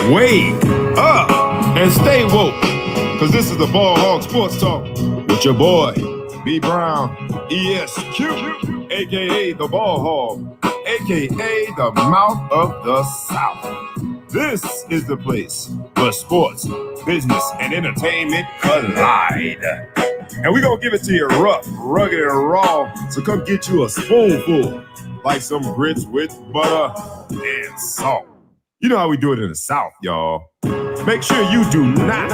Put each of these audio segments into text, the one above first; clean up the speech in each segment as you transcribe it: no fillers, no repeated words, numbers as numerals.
Wake up and stay woke, because this is the Ball Hog Sports Talk with your boy, B. Brown, ESQ, a.k.a. the Ball Hog, a.k.a. the Mouth of the South. This is the place where sports, business, and entertainment collide. And we're going to give it to you rough, rugged, and raw, so come get you a spoonful, like some grits with butter and salt. You know how we do it in the South, y'all. Make sure you do not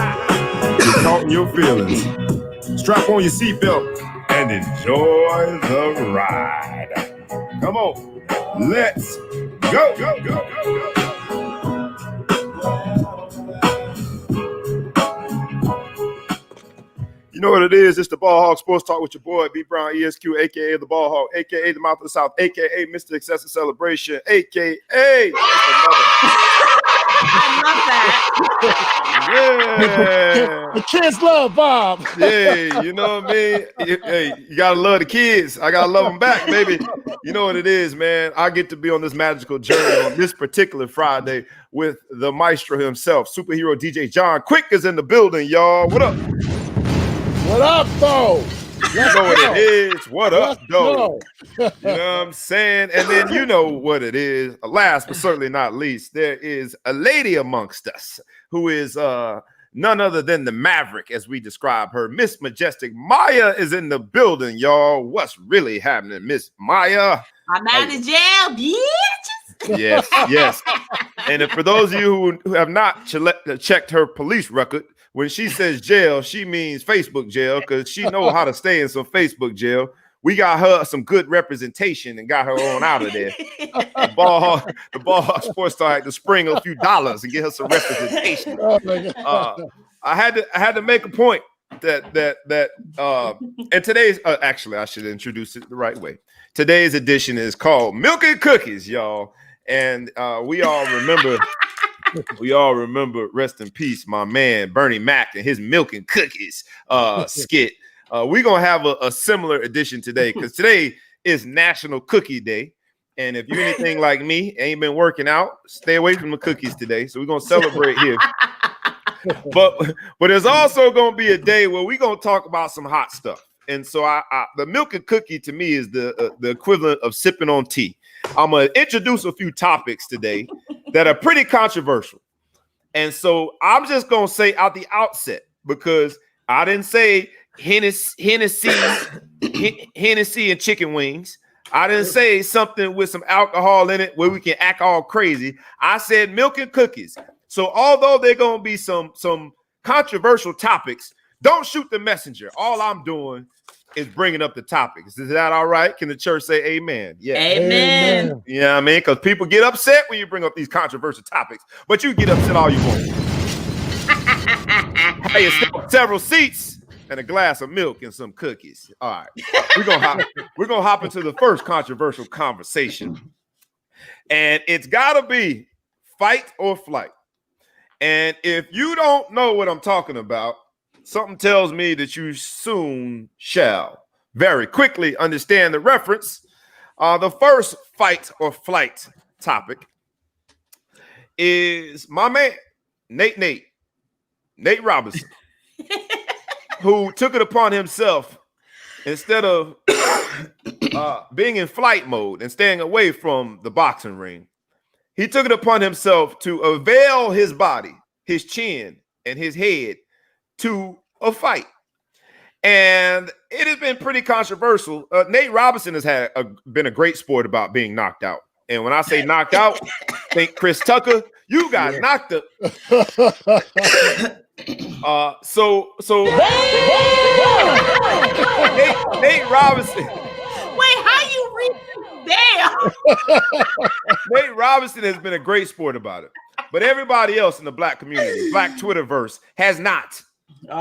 get caught in your feelings. Strap on your seatbelt and enjoy the ride. Come on, let's go, go, go, go, go. You know what it is? It's the Ball Hog Sports Talk with your boy, B. Brown, ESQ, a.k.a. the Ball Hog, a.k.a. the Mouth of the South, a.k.a. Mr. Excessive Celebration, a.k.a. Yeah. The kids love Bob. Yeah, you know what I mean? Hey, you gotta love the kids. I gotta love them back, baby. You know what it is, man. I get to be on this magical journey on this particular Friday with the maestro himself, superhero DJ John Quick is in the building, y'all. What up? What up, though? You know what it is. What up, though? You know what I'm saying? And then you know what it is. Last but certainly not least, there is a lady amongst us who is none other than the Maverick, as we describe her. Miss Majestic Maya is in the building, y'all. What's really happening, Miss Maya? I'm out of jail, bitches. Yes, yes. And for those of you who have not checked her police record, when she says jail, she means Facebook jail, because she knows how to stay in some Facebook jail. We got her some good representation and got her on out of there. The Ball Hog Sports Star had to spring a few dollars and get her some representation. I had to make a point that and today's actually I should introduce it the right way. Today's edition is called Milk and Cookies, y'all, and we all remember. We all remember, rest in peace, my man Bernie Mac and his Milk and Cookies skit. We're going to have a similar edition today, because today is National Cookie Day. And if you're anything like me, ain't been working out, stay away from the cookies today. So we're going to celebrate here. But there's also going to be a day where we're going to talk about some hot stuff. And so the milk and cookie to me is the equivalent of sipping on tea. I'm going to introduce a few topics today that are pretty controversial. And so I'm just going to say out the outset, because I didn't say Hennessy and chicken wings. I didn't say something with some alcohol in it where we can act all crazy. I said milk and cookies. So although they're going to be some controversial topics, don't shoot the messenger. All I'm doing is bringing up the topics. Is that all right? Can the church say amen? Yeah. Amen. You know what I mean? Because people get upset when you bring up these controversial topics, but you get upset all you want. Hey, several seats and a glass of milk and some cookies. All right. We're gonna hop into the first controversial conversation. And it's gotta be fight or flight. And if you don't know what I'm talking about, something tells me that you soon shall very quickly understand the reference. The first fight or flight topic is my man, Nate Robinson, who took it upon himself, instead of being in flight mode and staying away from the boxing ring, he took it upon himself to avail his body, his chin, and his head to a fight. And it has been pretty controversial. Nate Robinson has been a great sport about being knocked out. And when I say knocked out, think Chris Tucker, you got knocked up. Nate Robinson. Wait, how you read there? Nate Robinson has been a great sport about it. But everybody else in the black community, black Twitterverse, has not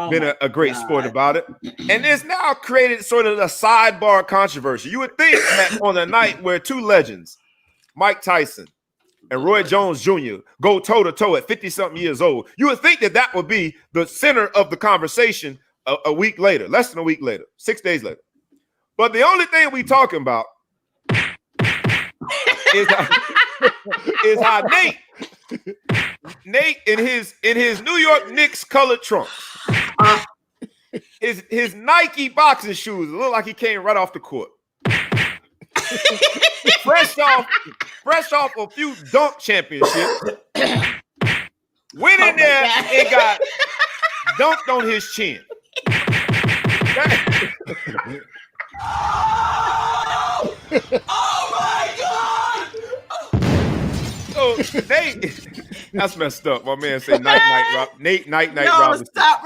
been a great sport about it. And it's now created sort of a sidebar controversy. You would think that on a night where two legends, Mike Tyson and Roy Jones Jr., go toe-to-toe at 50-something years old, you would think that would be the center of the conversation a week later, less than a week later, 6 days later. But the only thing we talking about is how Nate Nate in his New York Knicks colored trunks. His Nike boxing shoes look like he came right off the court. fresh off a few dunk championships. Went in there and got dunked on his chin. Oh my God! So that's messed up. My man say Nate Robinson. Stop.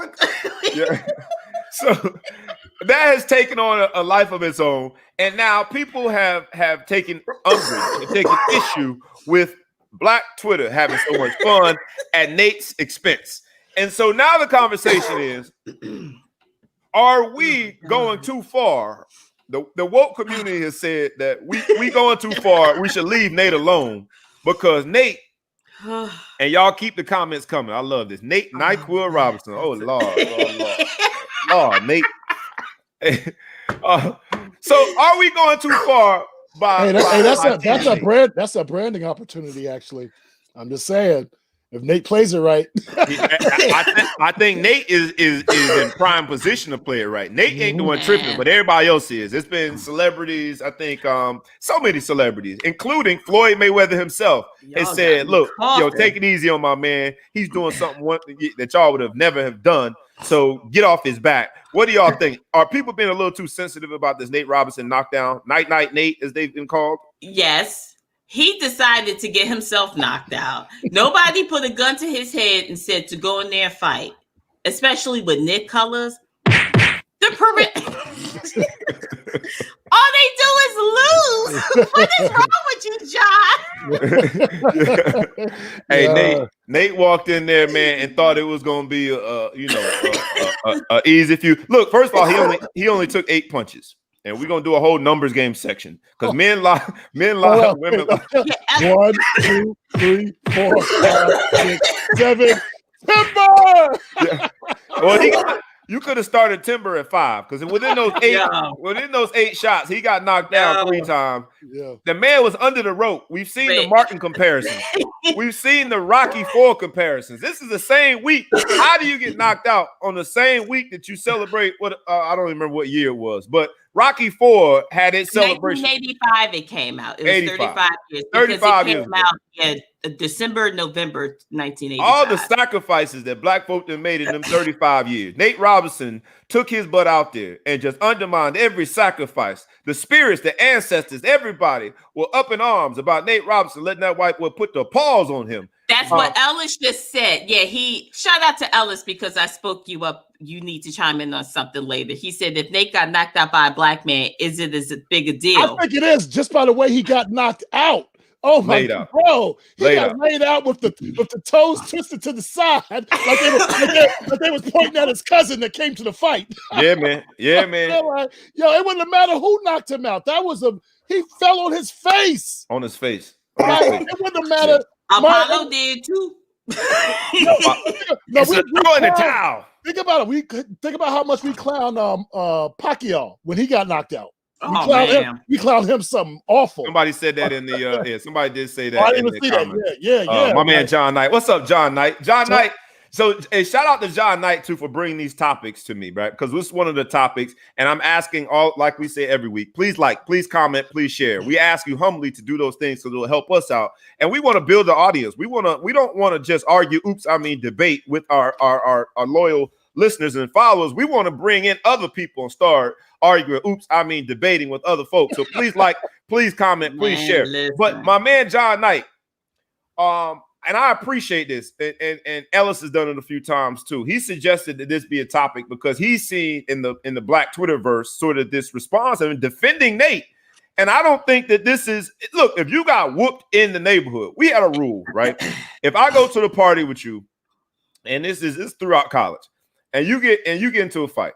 Yeah. So that has taken on a life of its own, and now people have taken umbrage and taken issue with Black Twitter having so much fun at Nate's expense. And so now the conversation is, are we going too far? The woke community has said that we going too far. We should leave Nate alone because Nate, and y'all keep the comments coming. I love this. Nate NyQuil Robinson. Oh, Lord, Nate. So are we going too far? That's a branding opportunity. Actually, I'm just saying, if Nate plays it right, I think Nate is in prime position to play it right. Nate ain't the one tripping, but everybody else is. It's been celebrities. I think so many celebrities, including Floyd Mayweather himself, has said, "Look, take it easy on my man. He's doing something that y'all would have never have done. So get off his back." What do y'all think? Are people being a little too sensitive about this Nate Robinson knockdown? Night Nate, as they've been called? Yes. He decided to get himself knocked out. Nobody put a gun to his head and said to go in there and fight, especially with Nick colors. All they do is lose. What is wrong with you, John? Hey, Nate walked in there, man, and thought it was going to be a easy few. Look, first of all, he only took 8 punches. And we're gonna do a whole numbers game section because men lie, women lie. 1, 2, 3, 4, 5, 6, 7. Timber! Yeah. Well, you could have started Timber at 5 because within those 8 shots, he got knocked down 3 times. Yeah. The man was under the rope. We've seen the Martin comparisons. We've seen the Rocky IV comparisons. This is the same week. How do you get knocked out on the same week that you celebrate? What I don't even remember what year it was, but Rocky IV had its celebration. 1985 it came out. It was 35 years. 35 years. It came out December, November 1985. All the sacrifices that Black folk have made in them 35 years. Nate Robinson took his butt out there and just undermined every sacrifice. The spirits, the ancestors, everybody were up in arms about Nate Robinson letting that white boy put the paws on him. That's what Ellis just said. Yeah, shout out to Ellis because I spoke you up. You need to chime in on something later. He said if Nate got knocked out by a black man, is it as big a deal? I think it is just by the way he got knocked out. Oh my God, bro! He got laid out with the toes twisted to the side, like they was pointing at his cousin that came to the fight. Yeah, man. It wouldn't have mattered who knocked him out. He fell on his face. On his face. It wouldn't have mattered. Apollo did too. No, we throw in the towel. Think about it. Think about how much we clown Pacquiao when he got knocked out. We clowned him something awful. Somebody said that in the somebody did say that. I didn't see that. Yeah. My man John Knight. What's up, John Knight? John Knight. So shout out to John Knight too for bringing these topics to me, right? Because this is one of the topics, and I'm asking all, like we say every week, please please comment, please share. We ask you humbly to do those things because it will help us out, and we want to build the audience. We don't want to just argue, debate with our loyal listeners and followers. We want to bring in other people and start arguing, debating with other folks. So please please comment, please share. Listen. But my man John Knight, and I appreciate this, and Ellis has done it a few times too. He suggested that this be a topic because he's seen in the Black Twitterverse sort of this response and defending Nate. And I don't think that this is, look, if you got whooped in the neighborhood, we had a rule, right? If I go to the party with you, and this is throughout college, and you get into a fight,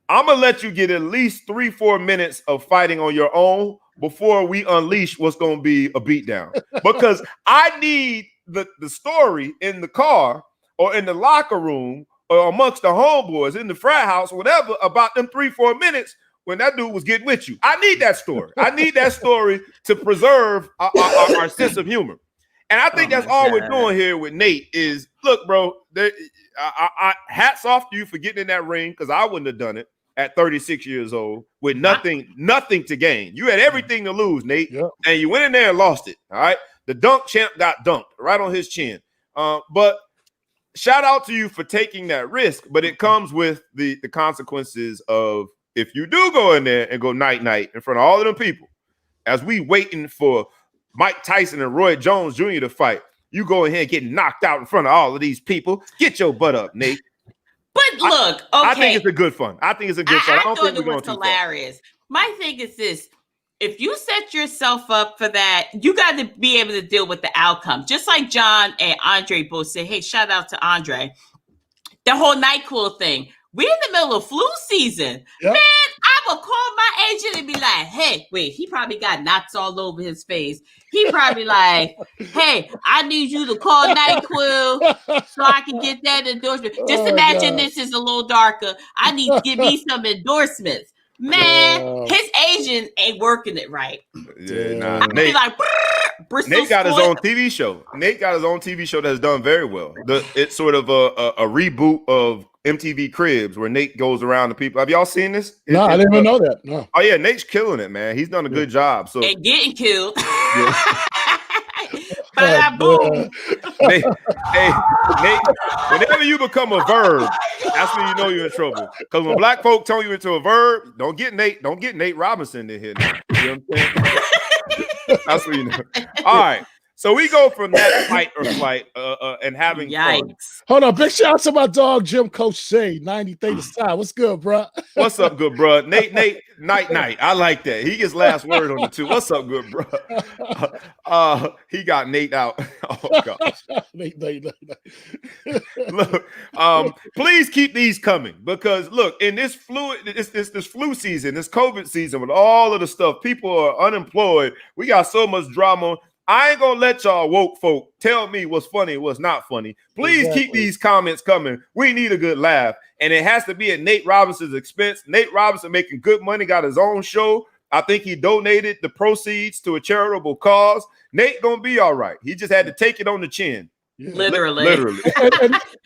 I'm gonna let you get at least 3-4 minutes of fighting on your own before we unleash what's gonna be a beatdown. Because I need the story in the car or in the locker room or amongst the homeboys in the frat house, whatever, about them 3-4 minutes when that dude was getting with you. I need that story. I need that story to preserve our sense of humor. And I think that's all we're doing here with Nate is, look, bro, hats off to you for getting in that ring, because I wouldn't have done it at 36 years old with nothing to gain. You had everything to lose, Nate, and you went in there and lost it, all right? The dunk champ got dunked right on his chin. But shout out to you for taking that risk, but it comes with the consequences of if you do go in there and go night-night in front of all of them people, as we waiting for Mike Tyson and Roy Jones Jr. to fight, you go ahead and get knocked out in front of all of these people. Get your butt up, Nate. But look, okay. I think it's a good fun. I think I don't think it was hilarious. My thing is this. If you set yourself up for that, you got to be able to deal with the outcome. Just like John and Andre both said, hey, shout out to Andre. The whole NyQuil thing. We're in the middle of flu season. Yep. Man, I would call my agent and be like, hey, wait, he probably got knots all over his face. He probably like, hey, I need you to call NyQuil so I can get that endorsement. Just imagine this is a little darker. I need to give me some endorsements. Man, his agent ain't working it right. Yeah, I'd be like, Nate got his own TV show. Nate got his own TV show that's done very well. It's sort of a reboot of MTV Cribs where Nate goes around to people. Have y'all seen this? No, I didn't even know that. No. Oh yeah, Nate's killing it, man. He's done a good job. So and getting killed. Boom. Nate, whenever you become a verb, that's when you know you're in trouble. Because when black folk turn you into a verb, don't get Nate Robinson in here now. You know what I'm saying? That's what you know. All right. So we go from that fight or flight and having fun. Hold on, big shout out to my dog Jim Coach Shay, 93 side. What's good, bro? What's up, good bro? Nate, night. I like that. He gets last word on the two. What's up, good bro? He got Nate out. Oh gosh. Nate. Look, please keep these coming, because look, in this flu season, this COVID season, with all of the stuff, people are unemployed. We got so much drama. I ain't gonna let y'all woke folk tell me what's funny and what's not funny. Please keep these comments coming. We need a good laugh. And it has to be at Nate Robinson's expense. Nate Robinson making good money, got his own show. I think he donated the proceeds to a charitable cause. Nate gonna be all right. He just had to take it on the chin. Yeah. Literally.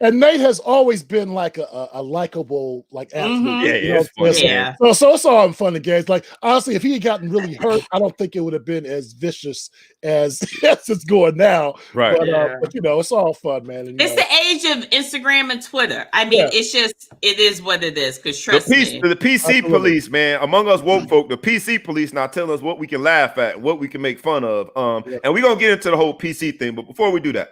and Nate has always been like a likable athlete. Mm-hmm. Yeah. So it's all in fun and games. Like honestly, if he had gotten really hurt, I don't think it would have been as vicious as it's going now. Right. But it's all fun, man. And, it's the age of Instagram and Twitter. I mean, it is what it is. Because trust me, the PC police, man, among us woke folk, the PC police now telling us what we can laugh at, what we can make fun of. And we're gonna get into the whole PC thing, but before we do that.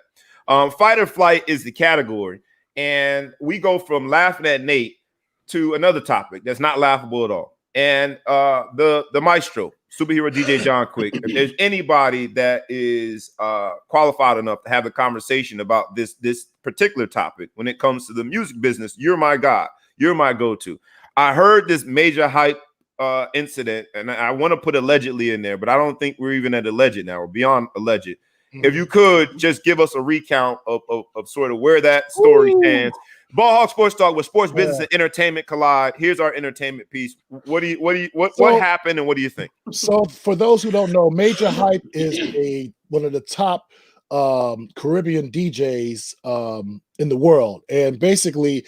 Fight or flight is the category, and we go from laughing at Nate to another topic that's not laughable at all. And the maestro, superhero DJ John Quick. If there's anybody that is qualified enough to have a conversation about this particular topic when it comes to the music business, you're my guy. You're my go-to. I heard this major hype incident, and I want to put allegedly in there, but I don't think we're even at alleged now. We're beyond alleged. If you could just give us a recount of sort of where that story stands. Ball Hawk Sports Talk, with sports business and entertainment collide. Here's our entertainment piece. What happened and what do you think? So for those who don't know, Major Hype is one of the top Caribbean DJs in the world, and basically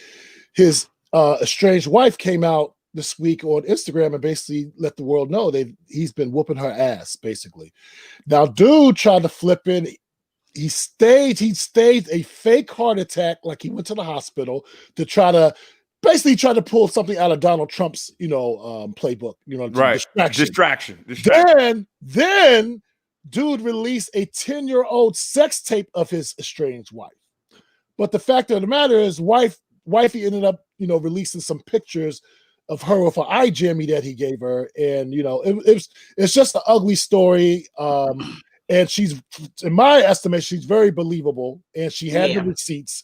his estranged wife came out this week on Instagram and basically let the world know he's been whooping her ass, basically. Now, dude tried to flip in. He staged a fake heart attack, like he went to the hospital to try to pull something out of Donald Trump's, playbook, right? Distraction. Then dude released a 10-year-old sex tape of his estranged wife. But the fact of the matter is, wifey ended up, releasing some pictures of her with an eye jammy that he gave her, and it's just an ugly story. And she's, in my estimation, she's very believable, and she had the receipts.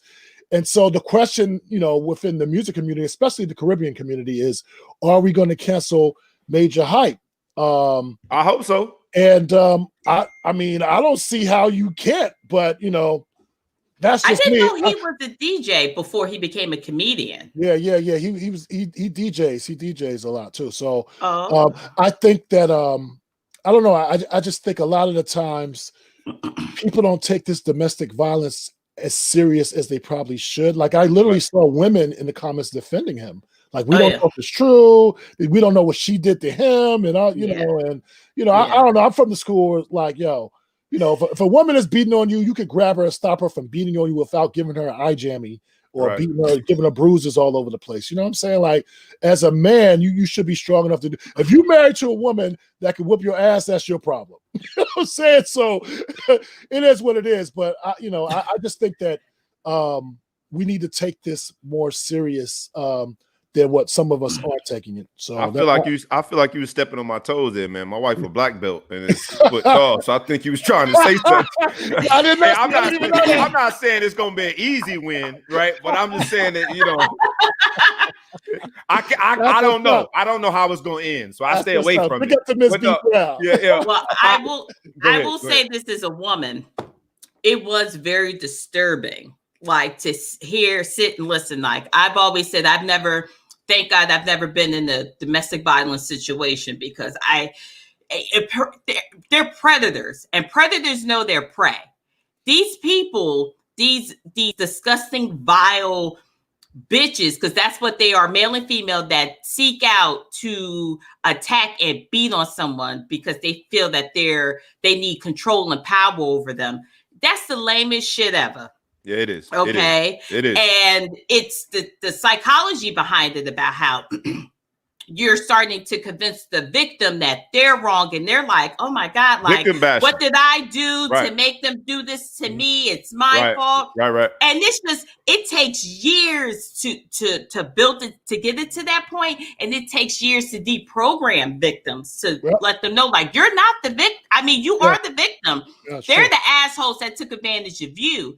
And so the question, within the music community, especially the Caribbean community, is: are we going to cancel Major Hype? I hope so. And I mean, I don't see how you can't, but that's just I didn't me. know he was a DJ before he became a comedian. Yeah. He DJs a lot too. So I think that I don't know. I just think a lot of the times people don't take this domestic violence as serious as they probably should. Like, I literally saw women in the comments defending him. Like, we don't know if it's true. We don't know what she did to him, and you know, and I don't know. I'm from the school where, like, yo, you know, if a woman is beating on you, you could grab her and stop her from beating on you without giving her an eye jammy or beating her, giving her bruises all over the place. You know what I'm saying? Like, as a man, you should be strong enough to do. If you're married to a woman that can whip your ass, that's your problem. You know what I'm saying? So it is what it is. But I just think that we need to take this more serious than what some of us are taking it. So I feel like you were stepping on my toes there, man. My wife a black belt and it's 6 foot tall, so I think you was trying to say something. I'm not saying it's gonna be an easy win, right? But I'm just saying that, you know, I don't know. I don't know how it's gonna end, so I stay away from it. Yeah. Well, I will say this as a woman, it was very disturbing, like, to sit and listen. Like, I've always said, thank God I've never been in a domestic violence situation, because they're predators, and predators know their prey. These people, these disgusting, vile bitches, because that's what they are, male and female, that seek out to attack and beat on someone because they feel that they need control and power over them. That's the lamest shit ever. Yeah, it is. Okay. It is. And it's the psychology behind it, about how you're starting to convince the victim that they're wrong. And they're like, oh my God, like, what did I do to make them do this to me? It's my fault. Right. And it takes years to build it, to get it to that point. And it takes years to deprogram victims, to let them know, like, you're not the victim. I mean, you are the victim. They're the assholes that took advantage of you.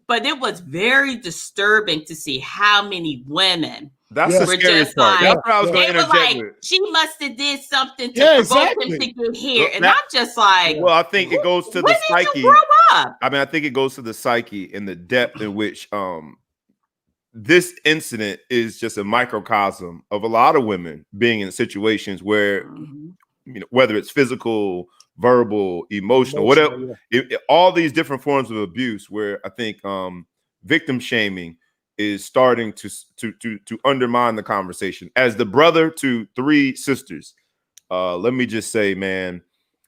But it was very disturbing to see how many women That's the scariest part. That's what I was going to interject with. She must have did something to provoke them to get here. And I'm just like, well, I think it goes to the psyche. When did you grow up? I mean, I think it goes to the psyche and the depth in which this incident is just a microcosm of a lot of women being in situations where, you know, whether it's physical, verbal, emotional, whatever, all these different forms of abuse, where I think victim shaming is starting to undermine the conversation. As the brother to 3 sisters, let me just say, man,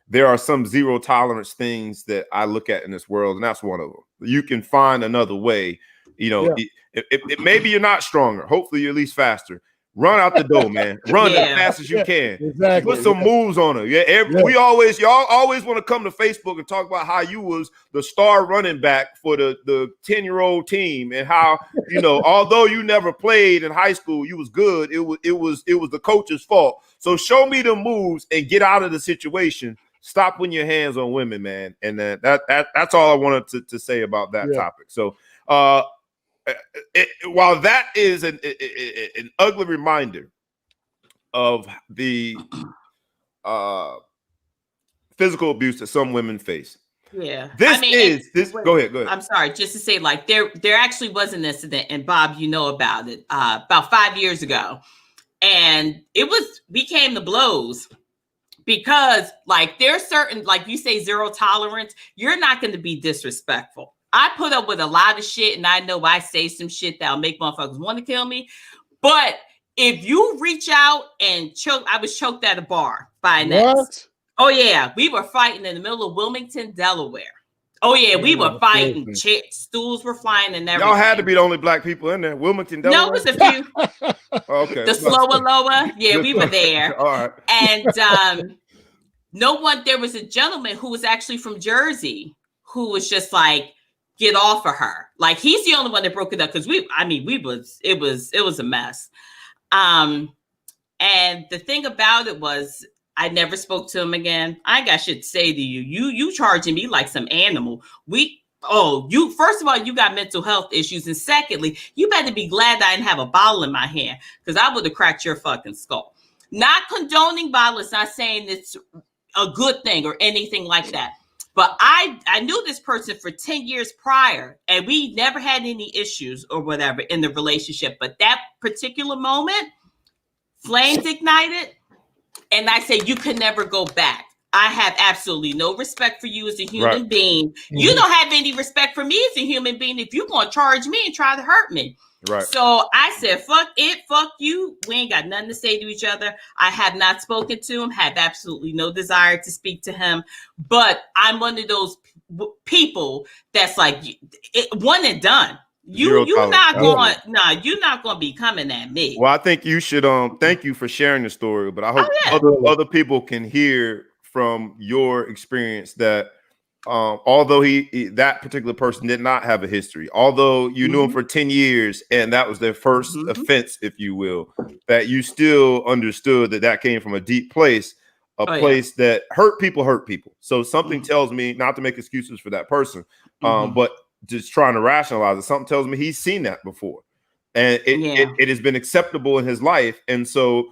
there are some zero tolerance things that I look at in this world, and that's one of them. You can find another way. You know, if maybe you're not stronger, hopefully you're at least faster. Run out the door, man. Run as fast as you can. Exactly. Put some moves on her. Y'all always want to come to Facebook and talk about how you was the star running back for the 10-year-old team, and how, you know, although you never played in high school, you was good. It was the coach's fault. So show me the moves and get out of the situation. Stop putting your hands on women, man. And that's all I wanted to say about that topic. So while that is an ugly reminder of the physical abuse that some women face, go ahead. I'm sorry, just to say, like, there actually was an incident, and Bob, you know about it, about 5 years ago, and we came to blows. Because, like, there's certain, like you say, zero tolerance, you're not going to be disrespectful. I put up with a lot of shit, and I know I say some shit that'll make motherfuckers want to kill me. But if you reach out and choke, I was choked at a bar by an ex. Oh, yeah. We were fighting in the middle of Wilmington, Delaware. Oh, yeah. We were fighting. Stools were flying and everything. Y'all had to be the only black people in there. Wilmington, Delaware? No, it was a few. Okay. The slower, lower. Yeah, we were there. All right. And there was a gentleman who was actually from Jersey who was just like, get off of her. Like, he's the only one that broke it up, because it was a mess. And the thing about it was, I never spoke to him again. I ain't got shit to say to you. You charging me like some animal. First of all, you got mental health issues. And secondly, you better be glad I didn't have a bottle in my hand, because I would have cracked your fucking skull. Not condoning violence, not saying it's a good thing or anything like that. But I knew this person for 10 years prior, and we never had any issues or whatever in the relationship. But that particular moment, flames ignited. And I said, you can never go back. I have absolutely no respect for you as a human Right. being. You don't have any respect for me as a human being if you're going to charge me and try to hurt me. Right. So I said, fuck it, fuck you. We ain't got nothing to say to each other. I have not spoken to him, have absolutely no desire to speak to him. But I'm one of those people that's like, one and done. You're not going to be coming at me. Well, I think you should thank you for sharing the story, but I hope other people can hear from your experience that although that particular person did not have a history, although you knew him for 10 years and that was their first offense, if you will, that you still understood that came from a deep place, place that hurt people. So something tells me, not to make excuses for that person, but just trying to rationalize it. Something tells me he's seen that before, and it has been acceptable in his life. And so,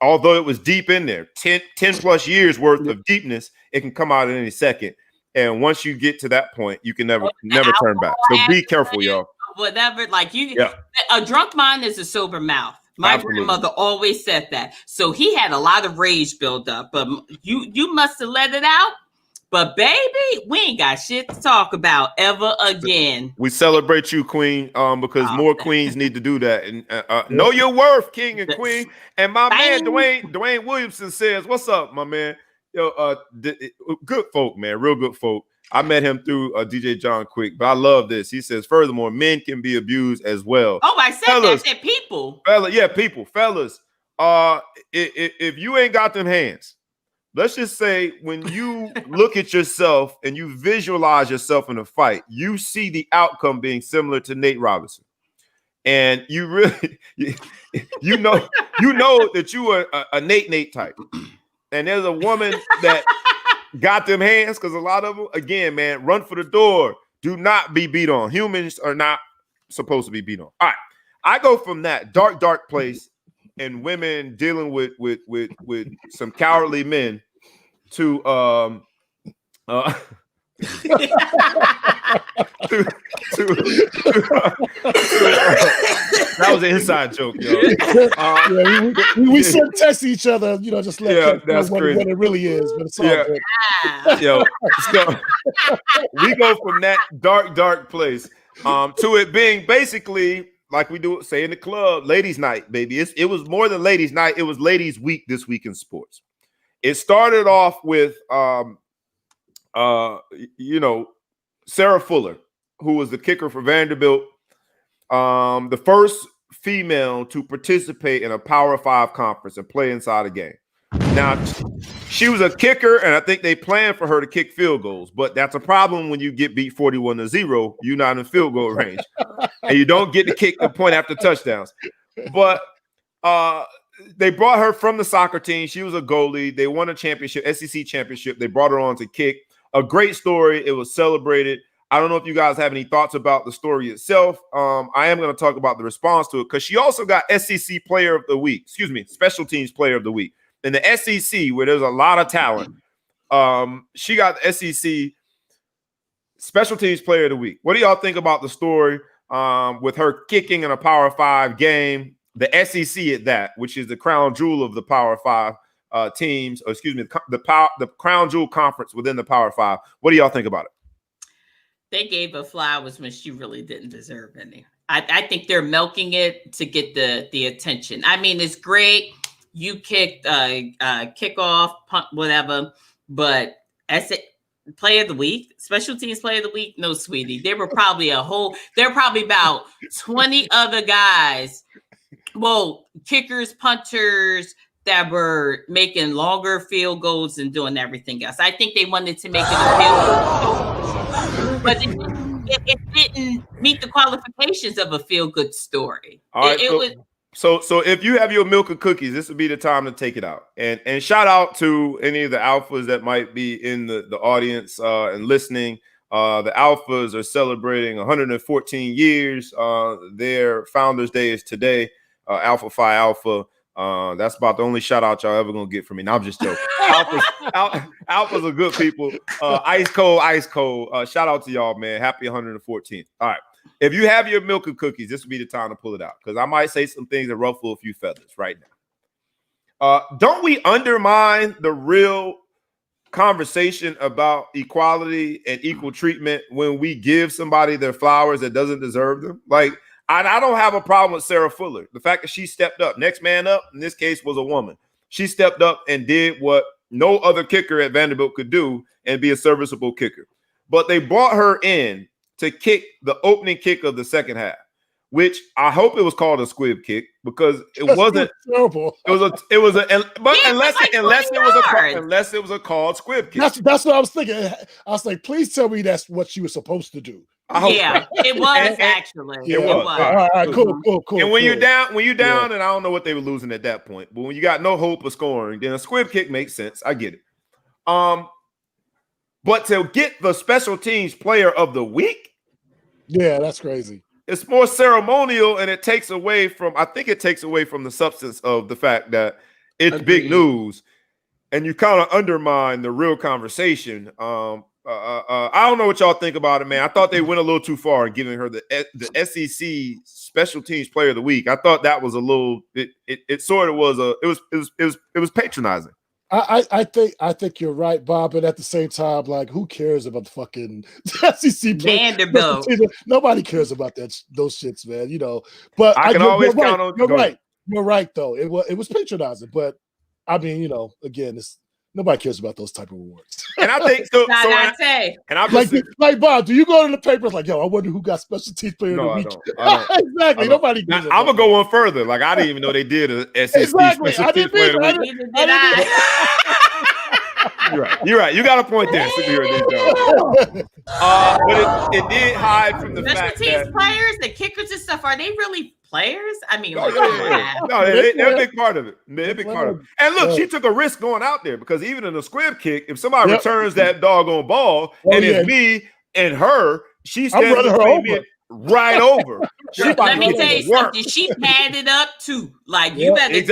although it was deep in there, 10 plus years worth of deepness, it can come out at any second. And once you get to that point, you can never turn back. So be careful, y'all. Whatever, like a drunk mind is a sober mouth. My grandmother always said that. So he had a lot of rage build up, but you must have let it out. But baby, we ain't got shit to talk about ever again. We celebrate you, Queen, because more queens need to do that. And know your worth, King and Queen. And my man, Dwayne Williamson says, "What's up, my man? Yo, good folk, man, real good folk. I met him through DJ John Quick, but I love this. He says, furthermore, men can be abused as well." Oh, I said that. I said people. Fellas. If you ain't got them hands, let's just say when you look at yourself and you visualize yourself in a fight, you see the outcome being similar to Nate Robinson. And you really, you know that you are a Nate type. And there's a woman that got them hands, because a lot of them, again, man, run for the door. Do not be beat on. Humans are not supposed to be beat on. All right. I go from that dark place and women dealing with some cowardly men to that was an inside joke, yo. We send text each other, just let that's what it really is, but it's all good. Yo, so we go from that dark place to it being basically like we do say in the club, ladies' night, baby. It was more than ladies' night. It was ladies' week this week in sports. It started off with Sarah Fuller, who was the kicker for Vanderbilt, the first female to participate in a Power 5 conference and play inside a game. Now, she was a kicker, and I think they planned for her to kick field goals, but that's a problem when you get beat 41-0. You're not in field goal range, and you don't get to kick the point after touchdowns. But they brought her from the soccer team. She was a goalie. They won a championship, SEC championship. They brought her on to kick. A great story. It was celebrated. I don't know if you guys have any thoughts about the story itself. I am going to talk about the response to it because she also got SEC Player of the Week. Special Teams Player of the Week. In the SEC, where there's a lot of talent, she got the SEC Special Teams Player of the Week. What do y'all think about the story with her kicking in a Power 5 game? The SEC at that, which is the crown jewel of the Power 5 teams, or excuse me, the crown jewel conference within the Power 5. What do y'all think about it? They gave her flowers when she really didn't deserve any. I think they're milking it to get the attention. I mean, it's great. You kicked kickoff, punt, whatever, but as Player of the Week, Special Teams Player of the Week, no, sweetie. There were probably about 20 other guys, kickers, punters, that were making longer field goals and doing everything else. I think they wanted to make it a field goal, but it didn't meet the qualifications of a feel-good story. All right, so if you have your milk and cookies, this would be the time to take it out. And shout out to any of the alphas that might be in the audience and listening. The alphas are celebrating 114 years. Their Founders Day is today. Alpha Phi Alpha. That's about the only shout out y'all ever gonna get from me. No, I'm just joking. Alphas are good people. Ice cold. Shout out to y'all, man. Happy 114th. All right. If you have your milk and cookies, this would be the time to pull it out because I might say some things that ruffle a few feathers right now. Don't we undermine the real conversation about equality and equal treatment when we give somebody their flowers that doesn't deserve them. Like, I don't have a problem with Sarah Fuller. The fact that she stepped up, next man up, in this case was a woman. She stepped up and did what no other kicker at Vanderbilt could do and be a serviceable kicker. But they brought her in to kick the opening kick of the second half, which I hope it was called a squib kick because it wasn't terrible. Unless it was a called squib kick. That's what I was thinking. I was like, please tell me that's what she was supposed to do. Yeah, it was actually. It was. All right, cool. And when you're down, and I don't know what they were losing at that point, but when you got no hope of scoring, then a squib kick makes sense. I get it. But to get the special teams player of the week, yeah, that's crazy. It's more ceremonial, and it takes away from the substance of the fact that it's big news, and you kind of undermine the real conversation. I don't know what y'all think about it, man. I thought they went a little too far in giving her the SEC Special Teams Player of the Week. I thought that was a little. It sort of was it was patronizing. I think you're right, Bob, but at the same time, like, who cares about the fucking SEC Vanderbilt? Nobody cares about those shits, man. You know, but I can always count on. You're right. You're right, though. It was patronizing, but I mean, you know, again, nobody cares about those type of awards. And I think so. And I'm like Bob, do you go to the papers like, yo, I wonder who got Special Teams Player of the Week? I don't. Exactly. Nobody. I'm gonna go one further. Like, I didn't even know they did a SEC exactly. Special Teams Player of the Week. You're right. You got a point there. But it did hide from the fact that special teams players, the kickers and stuff, are they really players? I mean, no, they're a big part of it. They're a big part of it. And look, she took a risk going out there because even in a squib kick, if somebody returns that doggone ball and it's me and her, she's standing between me right over. Let me tell you something. She padded up too. Like, you better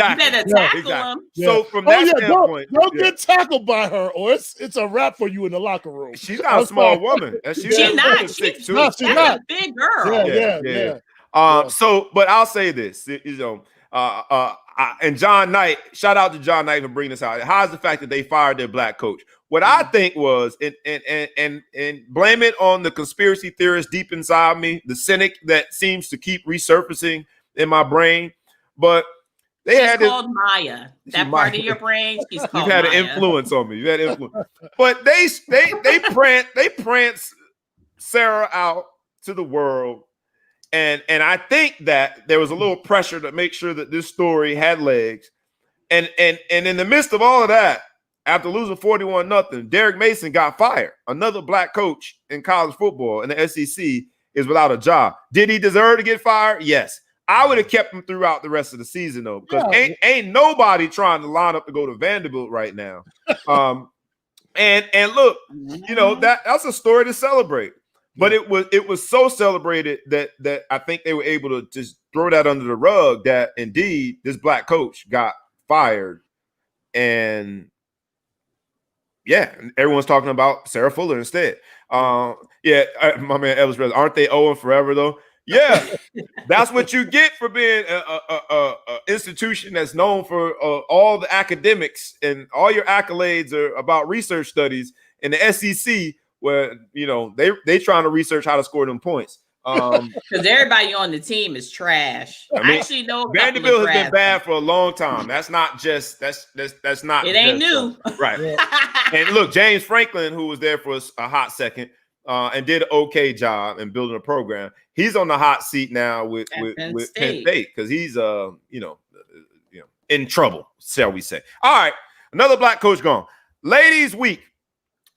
tackle them. So from that standpoint, don't get tackled by her, or it's a wrap for you in the locker room. She's not a small woman. She's not. She's a big girl. Yeah. So, but I'll say this, you know, and John Knight, shout out to John Knight for bringing this out. It hides the fact that they fired their black coach. What I think was, and blame it on the conspiracy theorist deep inside me, the cynic that seems to keep resurfacing in my brain. But she's called Maya. That part of your brain, she's called Maya. You've had an influence on me. You had influence. But they prance Sarah out to the world. And I think that there was a little pressure to make sure that this story had legs. And in the midst of all of that, after losing 41-0, Derek Mason got fired. Another black coach in college football in the SEC is without a job. Did he deserve to get fired? Yes. I would have kept him throughout the rest of the season, though, because ain't nobody trying to line up to go to Vanderbilt right now. And look, you know, that's a story to celebrate. But it was so celebrated that I think they were able to just throw that under the rug that indeed this black coach got fired. And yeah, everyone's talking about Sarah Fuller instead. My man Elvis Reyes, aren't they owing forever though? Yeah, that's what you get for being a institution that's known for all the academics, and all your accolades are about research studies. In the SEC, where you know they trying to research how to score them points. Because everybody on the team is trash. I actually know Vanderbilt has been bad for a long time. That's not just that's not. It ain't new, right? And look, James Franklin, who was there for a hot second and did an okay job in building a program, he's on the hot seat now with Penn State because he's in trouble, shall we say? All right, another black coach gone. Ladies' Week.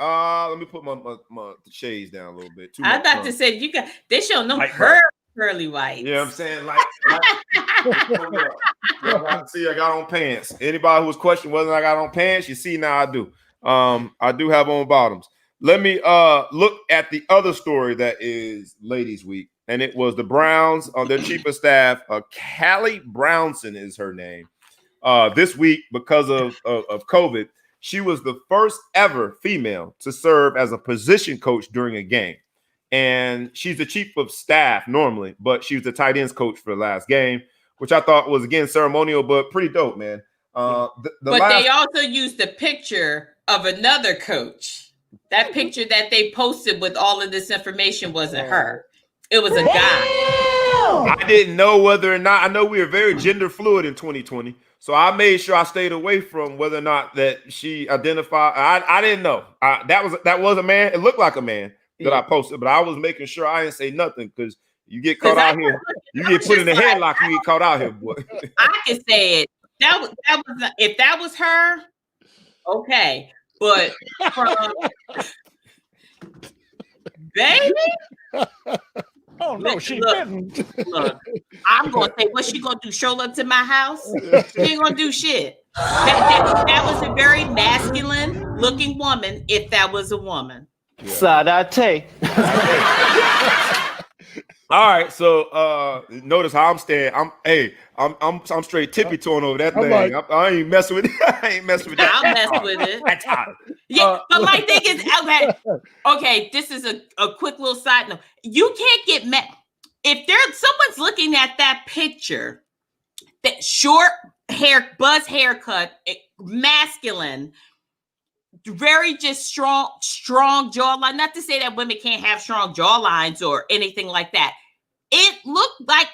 Let me put my shades down a little bit. I'm about to say they show no curly white. Yeah, I'm saying like see, I got on pants. Anybody who was questioning whether I got on pants, you see now I do. I do have on bottoms. Let me look at the other story that is Ladies' Week, and it was the Browns on their chief of staff. Callie Brownson is her name. This week, because of COVID, she was the first ever female to serve as a position coach during a game. And she's the chief of staff normally, but she was the tight ends coach for the last game, which I thought was, again, ceremonial, but pretty dope, man. They also used the picture of another coach. That picture that they posted with all of this information wasn't her. It was a guy. I didn't know whether or not. I know we were very gender fluid in 2020, so I made sure I stayed away from whether or not that she identified. I didn't know. That was a man. It looked like a man that I posted, but I was making sure I didn't say nothing because you get caught out here. You get put in a headlock. You get caught out here, boy. I can say it. That was if that was her, okay. But from baby. Oh no, she didn't. Look, I'm gonna say, what's she gonna do? Show up to my house? She ain't gonna do shit. That was a very masculine looking woman, if that was a woman. Sadate. All right, so notice how I'm staying. I'm straight tippy toeing over that thing. Like, I ain't messing with it. I ain't messing with that. I'll mess with it. Yeah, but my thing is, okay, this is a quick little side note. You can't get mad if someone's looking at that picture, that short hair, buzz haircut, masculine, very just strong jawline. Not to say that women can't have strong jawlines or anything like that. It looked like,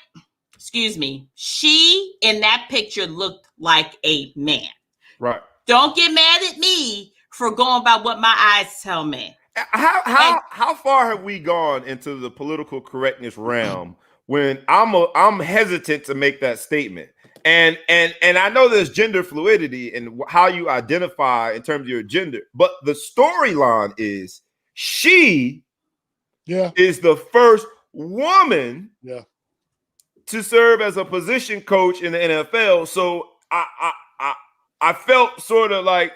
excuse me, she in that picture looked like a man. Right. Don't get mad at me for going by what my eyes tell me. How far have we gone into the political correctness realm when I'm hesitant to make that statement? And I know there's gender fluidity and how you identify in terms of your gender, but the storyline is she is the first woman to serve as a position coach in the NFL. So I felt sort of like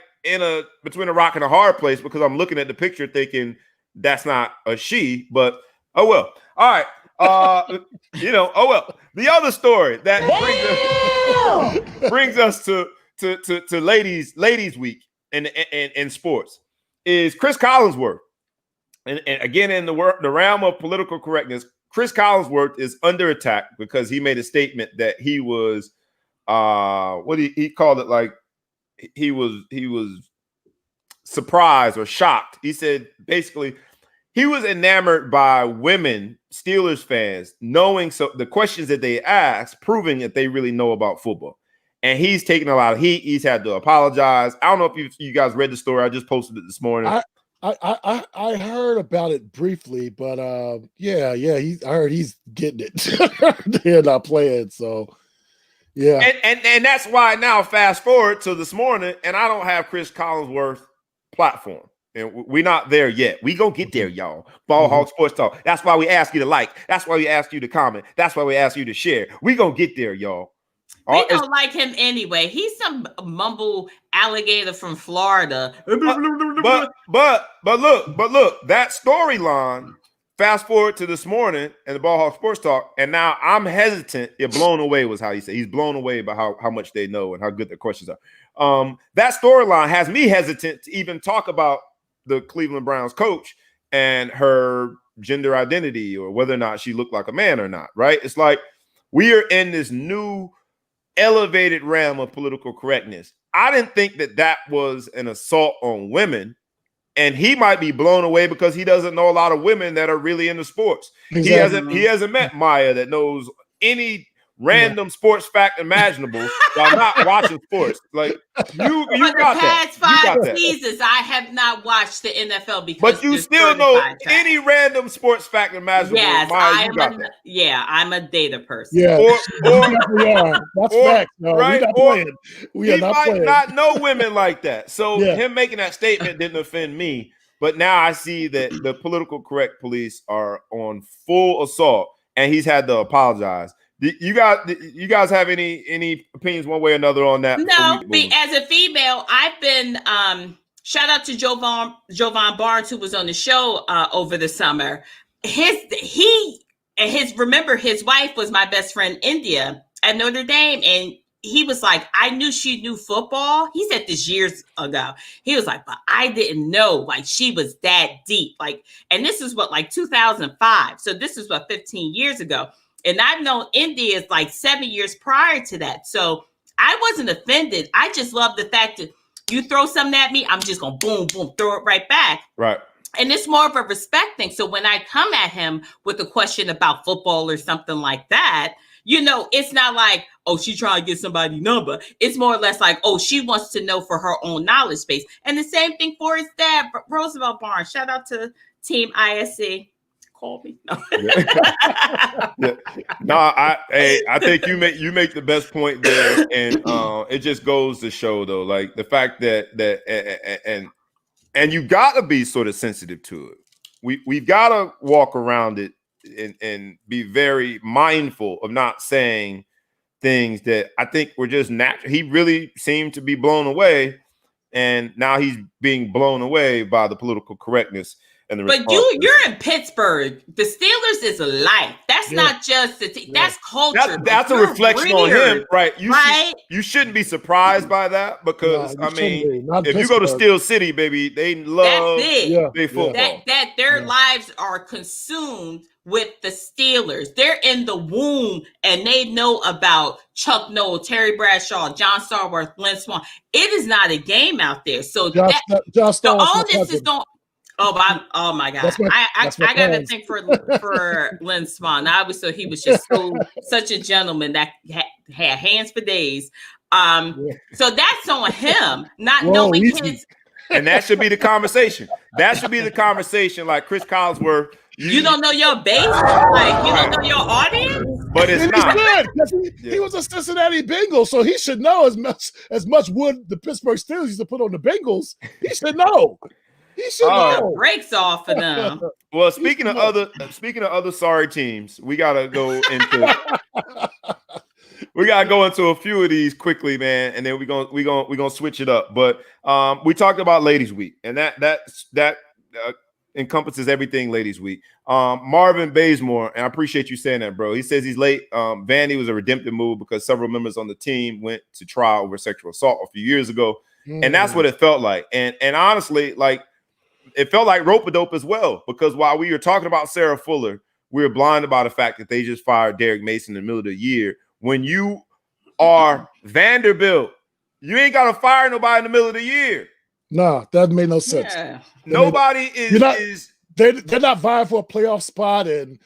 between a rock and a hard place because I'm looking at the picture thinking that's not a she, but oh well. All right. Oh well. The other story that brings us to ladies week in sports is Chris Collinsworth. And again, in the realm of political correctness, Chris Collinsworth is under attack because he made a statement that he was he called it, like he was surprised or shocked. He said basically he was enamored by women, Steelers fans, knowing the questions that they ask, proving that they really know about football. And he's taken a lot of heat. He's had to apologize. I don't know if you guys read the story. I just posted it this morning. I heard about it briefly, but I heard he's getting it. They're not playing, so yeah. And that's why now fast forward to this morning, and I don't have Chris Collinsworth platform. And we're not there yet. We gonna get there, y'all. Ball Hog Sports Talk. That's why we ask you to like. That's why we ask you to comment. That's why we ask you to share. We gonna get there, y'all. We don't like him anyway. He's some mumble alligator from Florida. But look, that storyline. Fast forward to this morning and the Ball Hog Sports Talk, and now I'm hesitant. Blown away was how he said. He's blown away by how much they know and how good their questions are. That storyline has me hesitant to even talk about the Cleveland Browns coach and her gender identity or whether or not she looked like a man or not, right? It's like we are in this new elevated realm of political correctness. I didn't think that was an assault on women, and he might be blown away because he doesn't know a lot of women that are really into sports. Exactly. He hasn't met Maya that knows any random sports fact imaginable while not watching sports. Like you got that. For the past 5 seasons, I have not watched the NFL because. But you still know any random sports fact imaginable. Yes, Maya, I'm a data person. Yeah, we are. That's facts. No, right? We are not playing. He might not know women like that. So him making that statement didn't offend me. But now I see that the political correct police are on full assault, and he's had to apologize. You guys have any opinions one way or another on that? No, as a female, I've been shout out to Jovan Barnes, who was on the show over the summer. His wife was my best friend India at Notre Dame, and he was like, I knew she knew football. He said this years ago. He was like, but I didn't know like she was that deep. Like, and this is what, like 2005. So this is what 15 years ago. And I've known India is like 7 years prior to that. So I wasn't offended. I just love the fact that You throw something at me, I'm just gonna boom, boom, throw it right back. Right. And it's more of a respect thing. So when I come at him with a question about football or something like that, you know, it's not like, oh, she trying to get somebody's number. It's more or less like, oh, she wants to know for her own knowledge base. And the same thing for his dad, Roosevelt Barnes. Shout out to Team ISC. Call me. No. Yeah. No, I think you make the best point there, and it just goes to show though, like the fact that and you gotta be sort of sensitive to it. We've gotta walk around it and be very mindful of not saying things that I think were just natural. He really seemed to be blown away, and now he's being blown away by the political correctness. But you're in Pittsburgh. The Steelers is a life. That's not just that's culture. That's a reflection on him, right? You shouldn't be surprised by that because I mean, if you go to Steel City, baby, they love their football. That their lives are consumed with the Steelers. They're in the womb and they know about Chuck Noll, Terry Bradshaw, John Starworth, Lynn Swan. It is not a game out there. So the onus is on. Oh my God! I got to think for Lynn Swan. I always thought he was just such a gentleman that had hands for days. So that's on him, not knowing his. And that should be the conversation. That should be the conversation. Like Chris Collinsworth. You don't know your base, like you don't know your audience. But it's not good because he was a Cincinnati Bengal, so he should know as much wood the Pittsburgh Steelers used to put on the Bengals. He should know. He should know. Breaks off of them. Well, speaking of other sorry teams, we gotta go into a few of these quickly, man, and then we're gonna switch it up. But we talked about Ladies Week, and that encompasses everything Ladies Week. Marvin Bazemore, and I appreciate you saying that, bro. He says he's late. Vandy was a redemptive move because several members on the team went to trial over sexual assault a few years ago, and that's what it felt like. And honestly, like. It felt like rope-a-dope as well, because while we were talking about Sarah Fuller, we were blinded by the fact that they just fired Derek Mason in the middle of the year. When you are Vanderbilt, you ain't got to fire nobody in the middle of the year. No, that made no sense. Yeah. Nobody is. They're not vying for a playoff spot and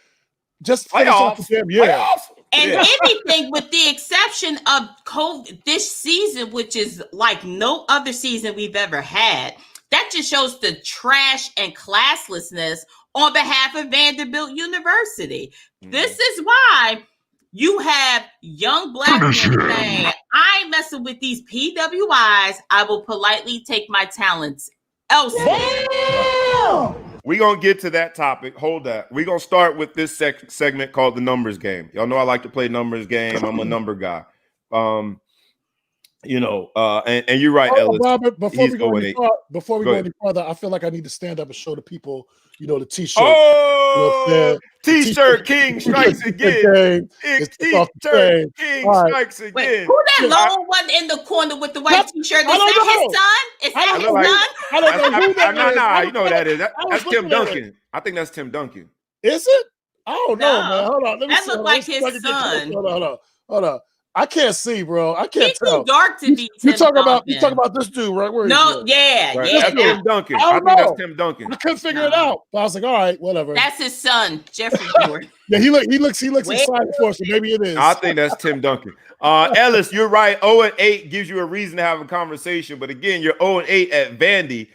just playoffs. Yeah. And anything with the exception of COVID this season, which is like no other season we've ever had. That just shows the trash and classlessness on behalf of Vanderbilt University. This is why you have young black men saying, I ain't messing with these PWIs. I will politely take my talents elsewhere. We're going to get to that topic. Hold that. We're going to start with this segment called the numbers game. Y'all know I like to play numbers game. I'm a number guy. And you're right, Ellis. Robert, before we go any further, I feel like I need to stand up and show the people, the T-shirt. Oh, T-shirt King strikes again. T-shirt King strikes again. Wait, who that long one in the corner with the white T-shirt? Is that his son? Is that his son? I don't know who that is. No, you know what that is. That's Tim Duncan. I think that's Tim Duncan. Is it? I don't know, man. Hold on. That looked like his son. Hold on. I can't see, bro. I can't tell. Too dark to be. You talking about this dude, right? Where yeah. That's Tim Duncan. I think that's Tim Duncan. I couldn't figure it out. But I was like, all right, whatever. That's his son, Jeffrey Ford. Yeah, he looks excited for us, so maybe it is. I think that's Tim Duncan. Ellis, you're right. 0-8 gives you a reason to have a conversation, but again, you're 0-8 at Vandy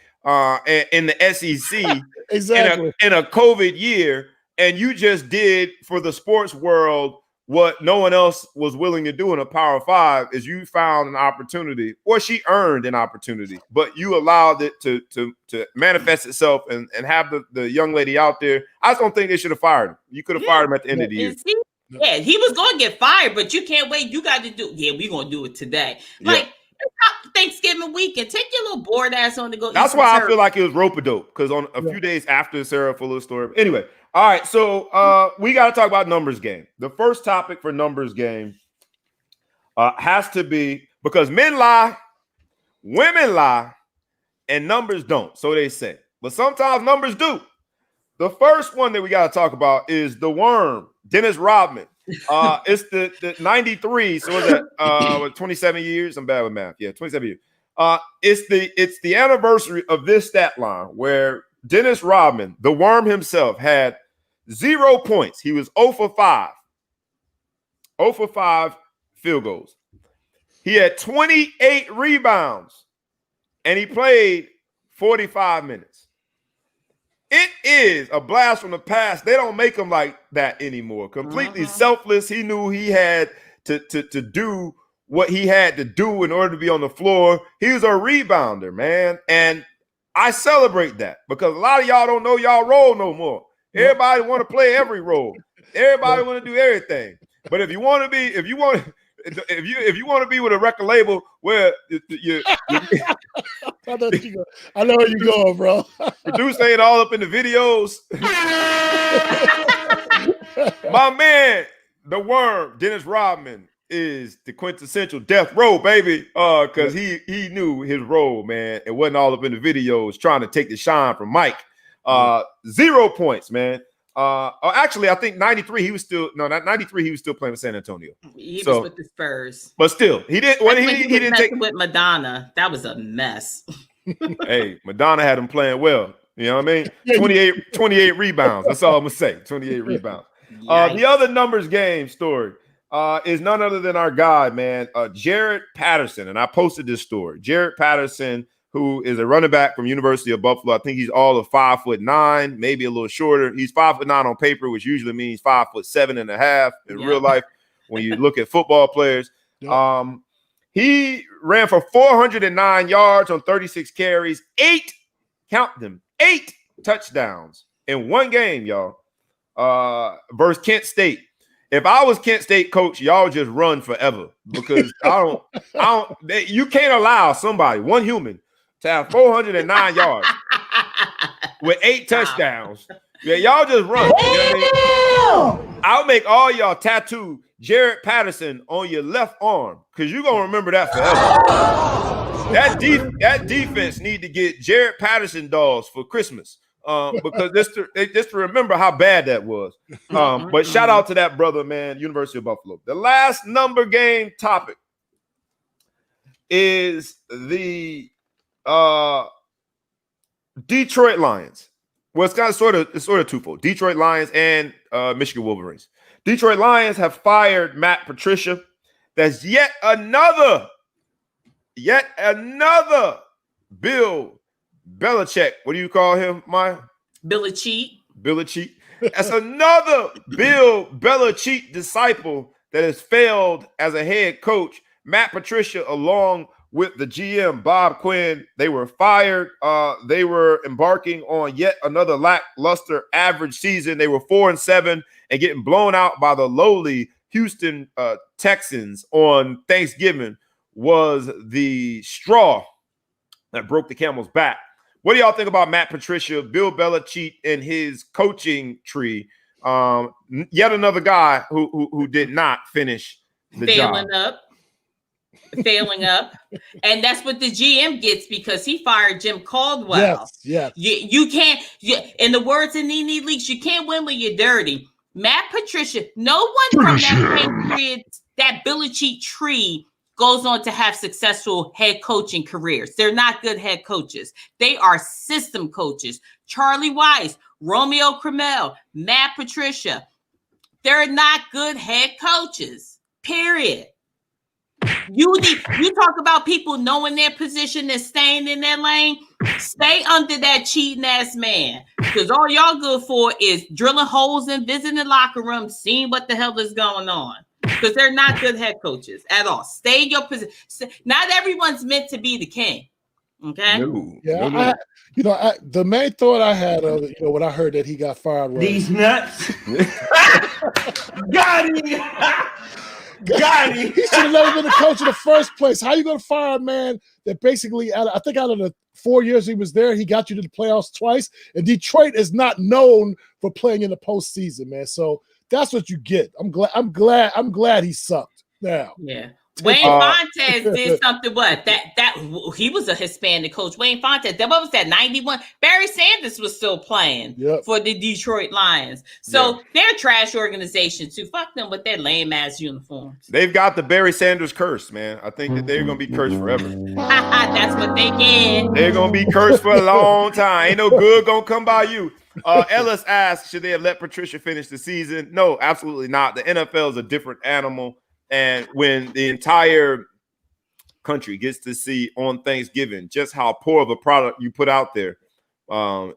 in the SEC exactly in a COVID year, and you just did for the sports world what no one else was willing to do in a Power 5 is you found an opportunity, or she earned an opportunity, but you allowed it to manifest itself and have the young lady out there. I just don't think they should have fired him. You could have fired him at the end of the year. Yeah, he was going to get fired, but you can't wait. You got to do. Yeah, we're going to do it today. Like Thanksgiving weekend, take your little bored ass on to go. That's why I feel like it was rope-a-dope, because on a few days after Sarah Fuller's story. Anyway. All right, so we got to talk about numbers game. The first topic for numbers game has to be, because men lie, women lie, and numbers don't. So they say. But sometimes numbers do. The first one that we got to talk about is the worm, Dennis Rodman. It's the 93. So is that 27 years? I'm bad with math. Yeah, 27 years. It's the anniversary of this stat line where Dennis Rodman, the worm himself, had 0 points. He was 0 for 5. 0 for 5 field goals. He had 28 rebounds, and he played 45 minutes. It is a blast from the past. They don't make him like that anymore. Completely selfless. He knew he had to do what he had to do in order to be on the floor. He was a rebounder, man. And I celebrate that because a lot of y'all don't know y'all role no more. Everybody want to play every role. Everybody want to do everything. But if you want to be with a record label where you I know where you're going, bro. produce ain't all up in the videos. My man, the worm, Dennis Rodman, is the quintessential death row, baby. Because he knew his role, man. It wasn't all up in the videos trying to take the shine from Mike. 0 points, man. Actually, I think 93. He was still not 93. He was still playing with San Antonio. He was with the Spurs, but still, he didn't. When he didn't take with Madonna. That was a mess. Hey, Madonna had him playing well. You know what I mean? 28 rebounds. That's all I'm gonna say. 28 rebounds. The other numbers game story is none other than our guy, man, Jared Patterson. And I posted this story. Jared Patterson, who is a running back from University of Buffalo. I think he's all of 5'9", maybe a little shorter. He's 5'9" on paper, which usually means 5'7.5" in real life when you look at football players. He ran for 409 yards on 36 carries, 8 touchdowns in one game, y'all, versus Kent State. If I was Kent State coach, y'all just run forever because you can't allow somebody, one human, to have 409 yards with 8 touchdowns. Yeah, y'all just run. You know what I mean? I'll make all y'all tattoo Jared Patterson on your left arm because you're gonna remember that forever. That defense need to get Jared Patterson dolls for Christmas. Because just to remember how bad that was. But shout out to that brother, man, University of Buffalo. The last number game topic is the Detroit Lions. Well, it's sort of twofold. Detroit Lions and Michigan Wolverines. Detroit Lions have fired Matt Patricia. That's yet another Bill Belichick. What do you call him, Maya? Belichick. That's another Bill Belichick disciple that has failed as a head coach. Matt Patricia, along with the GM Bob Quinn, they were fired. They were embarking on yet another lackluster average season. They were 4-7 and getting blown out by the lowly Houston Texans on Thanksgiving was the straw that broke the camel's back. What do y'all think about Matt Patricia, Bill Belichick, and his coaching tree? Yet another guy who did not finish the job. Failing up. And that's what the GM gets because he fired Jim Caldwell. Yes. You can't, in the words of Nene Leakes, you can't win when you're dirty. Matt Patricia, no one from that period, that Belichick tree goes on to have successful head coaching careers. They're not good head coaches. They are system coaches. Charlie Weiss, Romeo Crennel, Matt Patricia. They're not good head coaches, period. You talk about people knowing their position and staying in their lane. Stay under that cheating ass man, because all y'all good for is drilling holes and visiting the locker room, seeing what the hell is going on. Because they're not good head coaches at all. Stay in your position. Not everyone's meant to be the king. Okay. No. The main thought I had of it, when I heard that he got fired was these nuts. Got him. Got him. He should have never been a coach in the first place. How you going to fire a man that basically, I think out of the 4 years he was there, he got you to the playoffs twice. And Detroit is not known for playing in the postseason, man. So that's what you get. I'm glad he sucked. Now, yeah. Wayne Fontes did something. What that he was a Hispanic coach. Wayne Fontes. That what was that 91? Barry Sanders was still playing for the Detroit Lions. So they're a trash organization too. Fuck them with their lame ass uniforms. They've got the Barry Sanders curse, man. I think that they're gonna be cursed forever. That's what they get. They're gonna be cursed for a long time. Ain't no good gonna come by you. Ellis asked, should they have let Patricia finish the season? No, absolutely not. The NFL is a different animal. And when the entire country gets to see on Thanksgiving just how poor of a product you put out there,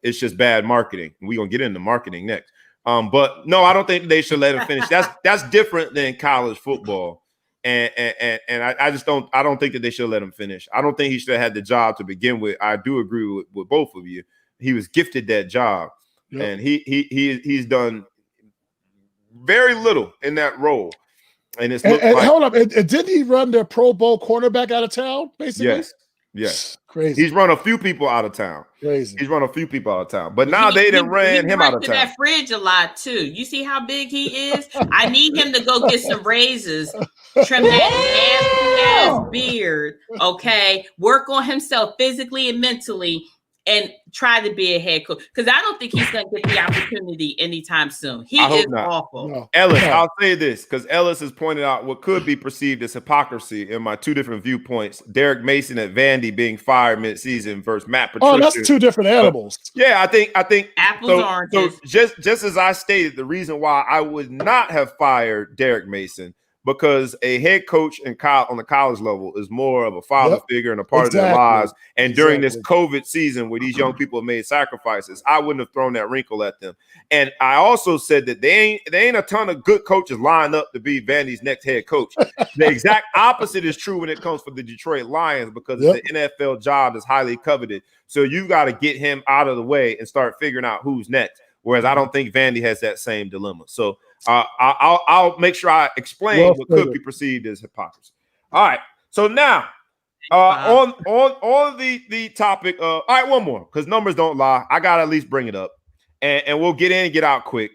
it's just bad marketing. We're gonna get into marketing next. But no, I don't think they should let him finish. That's different than college football. And I just don't think that they should let him finish. I don't think he should have had the job to begin with. I do agree with both of you. He was gifted that job, and he's done very little in that role. And it's like, hold up, and didn't he run their Pro Bowl cornerback out of town? Basically, yes, crazy. He's run a few people out of town. Crazy. He's run a few people out of town, but now they done ran him out of town. That fridge a lot too. You see how big he is? I need him to go get some razors, trim that nasty ass beard. Okay, work on himself physically and mentally, and try to be a head coach, because I don't think he's going to get the opportunity anytime soon. He is awful. No. Ellis, I'll say this, because Ellis has pointed out what could be perceived as hypocrisy in my two different viewpoints. Derek Mason at Vandy being fired mid-season versus Matt Patricia. Oh, that's two different animals. Yeah, I think apples, oranges. So just as I stated, the reason why I would not have fired Derek Mason, because a head coach on the college level is more of a father figure and a part of their lives. And during this COVID season where these young people have made sacrifices, I wouldn't have thrown that wrinkle at them. And I also said that there ain't a ton of good coaches lined up to be Vandy's next head coach. The exact opposite is true when it comes for the Detroit Lions, because it's the NFL job is highly coveted. So you got to get him out of the way and start figuring out who's next. Whereas I don't think Vandy has that same dilemma. So I'll make sure I explain what could be perceived as hypocrisy. All right. So now on the topic of, all right, one more, because numbers don't lie. I gotta at least bring it up, and we'll get in and get out quick.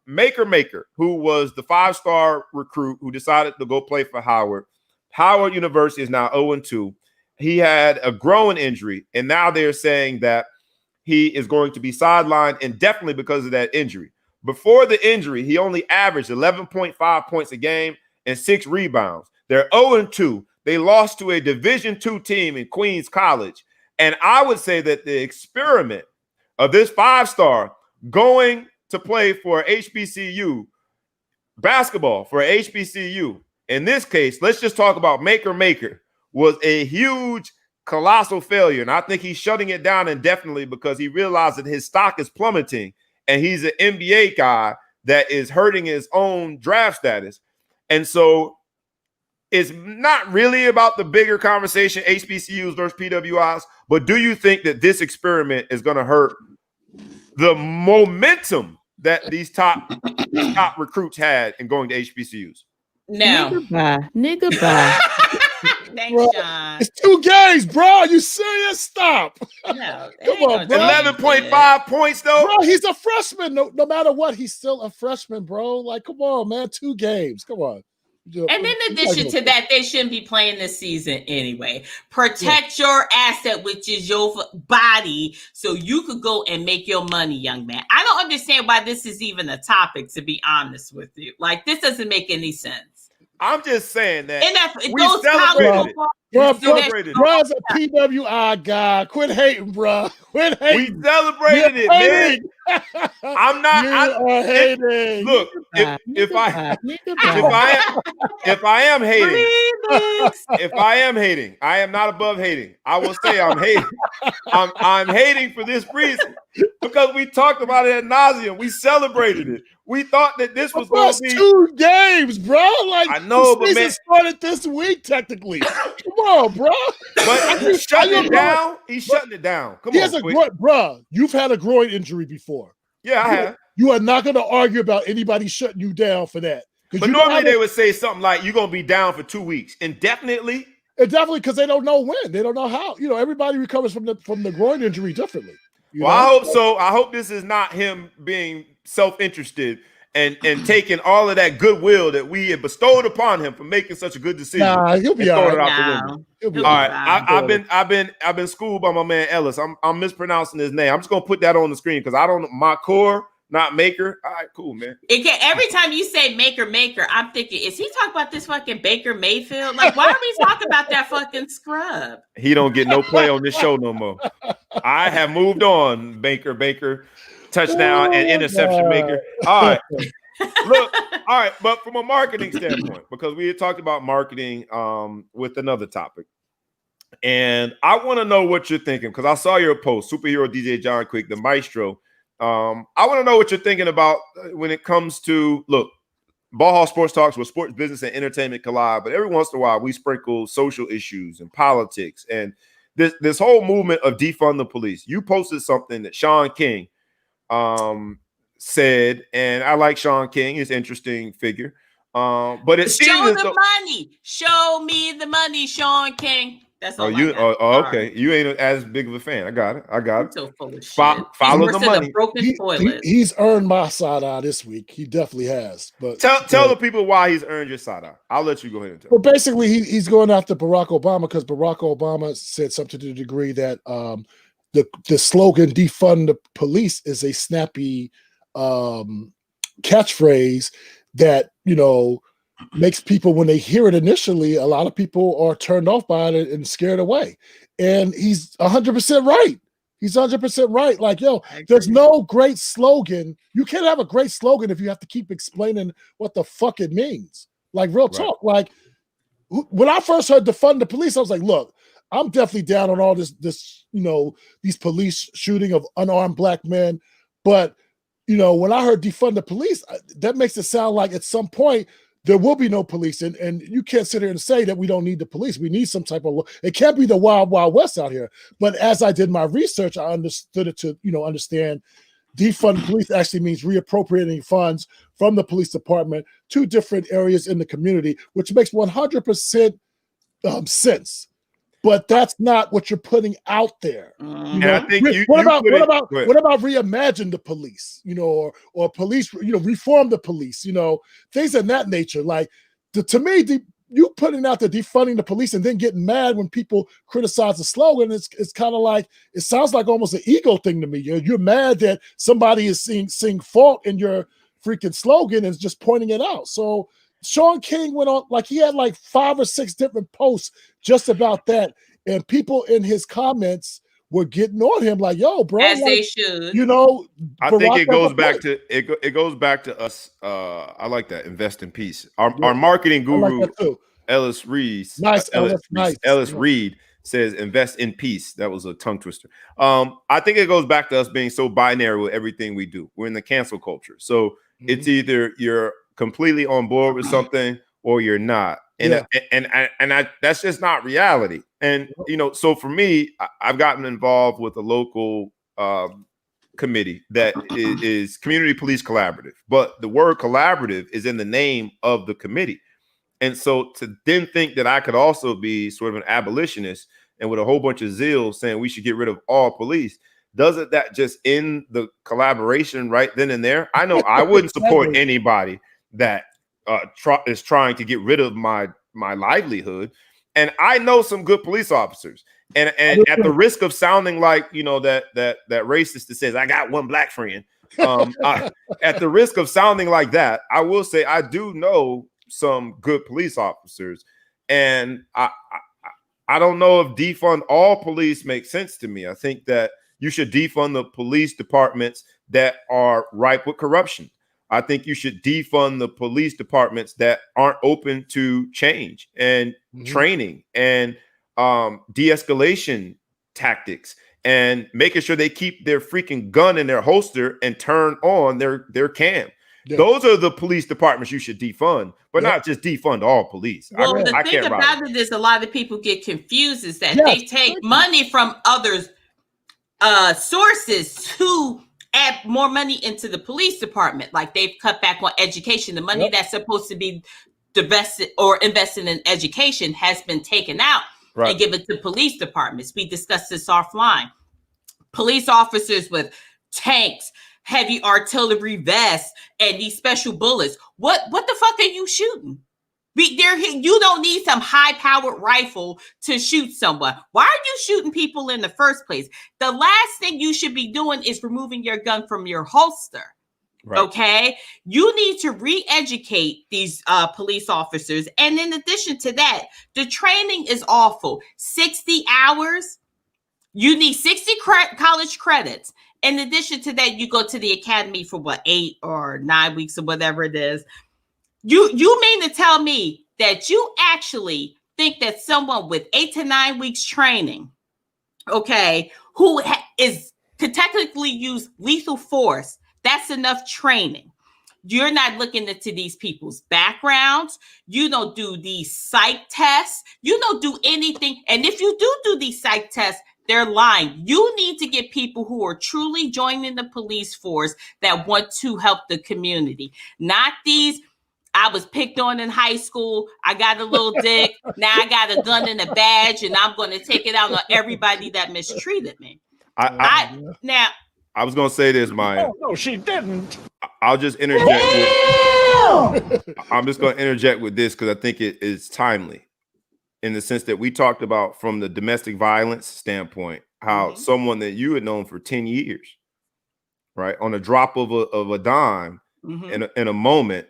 Maker, who was the 5-star recruit who decided to go play for Howard University, is now 0-2. He had a growing injury, and now they're saying that he is going to be sidelined indefinitely because of that injury. Before the injury, he only averaged 11.5 points a game and 6 rebounds. They're 0-2. They lost to a Division II team in Queens College. And I would say that the experiment of this 5-star going to play for HBCU basketball for HBCU, in this case, let's just talk about Maker, was a huge, colossal failure. And I think he's shutting it down indefinitely because he realized that his stock is plummeting. And he's an NBA guy that is hurting his own draft status. And so it's not really about the bigger conversation, HBCUs versus PWIs, but do you think that this experiment is going to hurt the momentum that these top recruits had in going to HBCUs? No. Nigga bye. Thanks, John. It's 2 games, bro. You serious? Stop. No, Come on, bro. 11.5 points, though. Bro, he's a freshman. No matter what, he's still a freshman, bro. Like, come on, man. 2 games. Come on. And in addition to that, they shouldn't be playing this season anyway. Protect your asset, which is your body, so you could go and make your money, young man. I don't understand why this is even a topic, to be honest with you. Like, this doesn't make any sense. I'm just saying that we celebrated it. Bro's a PWI guy. Quit hating, bro. Quit hating. We celebrated it, man. I'm not. Hating. Look, if I am hating, I am not above hating. I will say I'm hating. I'm hating for this reason, because we talked about it ad nauseum. We celebrated it. We thought that this was going to be 2 games, bro. Like, I know, but man, started this week technically. Come on, bro. But he's shutting it down. He's shutting it down. Come on, bro. You've had a groin injury before. Yeah, I have. You are not going to argue about anybody shutting you down for that. But normally they would say something like, "You're going to be down for 2 weeks indefinitely." Definitely, because they don't know when. They don't know how. You know, everybody recovers from the groin injury differently. I hope so. I hope this is not him being self-interested and taking all of that goodwill that we had bestowed upon him for making such a good decision. Nah, he'll be and all throwing right. it out the window. He'll be All All all right, right. I've been schooled by my man Ellis. I'm mispronouncing his name. I'm just gonna put that on the screen because I don't my core, not maker. All right, cool, man. Every time you say maker, I'm thinking, is he talking about this fucking Baker Mayfield? Like, why are we talking about that fucking scrub? He don't get no play on this show no more. I have moved on. Baker, touchdown and interception maker. All right. Look, all right, but from a marketing standpoint, because we had talked about marketing with another topic, and I want to know what you're thinking because I saw your post, superhero DJ John Quick, the maestro. I want to know what you're thinking about when it comes to Ball Hall Sports Talks where sports, business, and entertainment collide, but every once in a while we sprinkle social issues and politics and this whole movement of defund the police. You posted something that Sean King said, and I like Sean King, he's an interesting figure. But it show the money. Show me the money, Sean King. That's all. Okay. You ain't as big of a fan. I got it. I'm so full of shit. Follow the money. Broken toilet. He's earned my side eye this week. He definitely has. But tell the people why he's earned your side eye. I'll let you go ahead and tell. Well, basically, he's going after Barack Obama because Barack Obama said something to the degree that the slogan "defund the police" is a snappy catchphrase that makes people, when they hear it initially, a lot of people are turned off by it and scared away. And he's 100% right. He's 100% right. Like, there's no great slogan. You can't have a great slogan if you have to keep explaining what the fuck it means. Like, real talk. Like, when I first heard defund the police, I was like, look, I'm definitely down on all this, these police shooting of unarmed black men. But, when I heard defund the police, that makes it sound like at some point there will be no police. And you can't sit here and say that we don't need the police. We need some type of, it can't be the wild, wild west out here. But as I did my research, I understood it to, understand defund police actually means reappropriating funds from the police department to different areas in the community, which makes 100% sense. But that's not what you're putting out there. And I think what about reimagine the police, or police, reform the police, things of that nature. Like, to me, you putting out the defunding the police and then getting mad when people criticize the slogan, it's kind of like, it sounds like almost an ego thing to me. You're mad that somebody is seeing fault in your freaking slogan and is just pointing it out. So Sean King went on, like, he had like 5 or 6 different posts just about that. And people in his comments were getting on him like, yo, bro. As like, they should. I think it goes back to it goes back to us. I like that. Invest in peace. Our marketing guru, like Ellis Reed. Nice. Ellis Reed says invest in peace. That was a tongue twister. I think it goes back to us being so binary with everything we do. We're in the cancel culture. So it's either you're completely on board with something or you're not. And that's just not reality. And so for me, I've gotten involved with a local committee that is Community Police Collaborative, but the word collaborative is in the name of the committee. And so to then think that I could also be sort of an abolitionist and with a whole bunch of zeal saying we should get rid of all police, doesn't that just end the collaboration right then and there? I know I wouldn't support anybody that is trying to get rid of my livelihood. And I know some good police officers. And at the risk of sounding like, that racist that says I got one black friend, at the risk of sounding like that, I will say I do know some good police officers. And I don't know if defund all police makes sense to me. I think that you should defund the police departments that are ripe with corruption. I think you should defund the police departments that aren't open to change and training and de-escalation tactics and making sure they keep their freaking gun in their holster and turn on their cam. Yeah. Those are the police departments you should defund, but not just defund all police. Well, the thing about it is a lot of people get confused is that they take money from others sources to add more money into the police department. Like they've cut back on education. The money that's supposed to be invested in education has been taken out and given to police departments. We discussed this offline. Police officers with tanks, heavy artillery vests and these special bullets. What the fuck are you shooting? You don't need some high-powered rifle to shoot someone. Why are you shooting people in the first place? The last thing you should be doing is removing your gun from your holster. Right. Okay, you need to re-educate these police officers. And in addition to that, the training is awful. 60 hours. You need 60 college credits. In addition to that, you go to the academy for 8 or 9 weeks or whatever it is. You mean to tell me that you actually think that someone with 8 to 9 weeks training, okay, who could technically use lethal force, that's enough training? You're not looking into these people's backgrounds. You don't do these psych tests. You don't do anything. And if you do these psych tests, they're lying. You need to get people who are truly joining the police force that want to help the community. Not these, I was picked on in high school. I got a little dick. Now I got a gun and a badge, and I'm going to take it out on everybody that mistreated me. I was going to say this, Maya. Oh, no, she didn't. I'll just interject. I'm just going to interject with this because I think it is timely in the sense that we talked about from the domestic violence standpoint, how someone that you had known for 10 years, right, on a drop of a dime in a moment,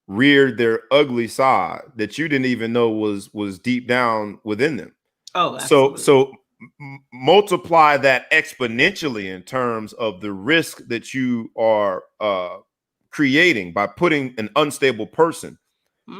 reared their ugly side that you didn't even know was deep down within them. Oh, absolutely. So multiply that exponentially in terms of the risk that you are creating by putting an unstable person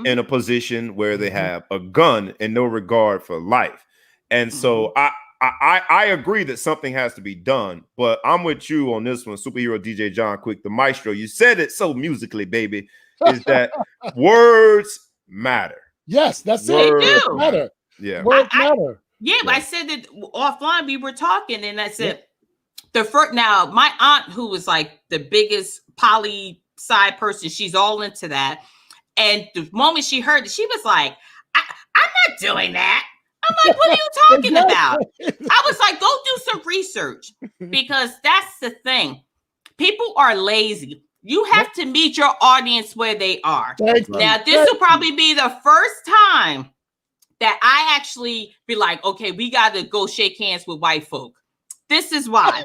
in a position where they have a gun and no regard for life. And so I agree that something has to be done, but I'm with you on this one, Superhero DJ John Quick, the maestro. You said it so musically, baby, is that words matter. Yes, that's words it. Words matter. Yeah. Words matter. Yeah, I said it offline. We were talking, and I said the first. Now, my aunt, who was like the biggest poli-sci person, she's all into that. And the moment she heard it, she was like, "I'm not doing that." I'm like, "What are you talking about?" I was like, "Go do some research," because that's the thing. People are lazy. You have to meet your audience where they are. Now, this will probably be the first time that I actually be like, okay, we got to go shake hands with white folk. This is why.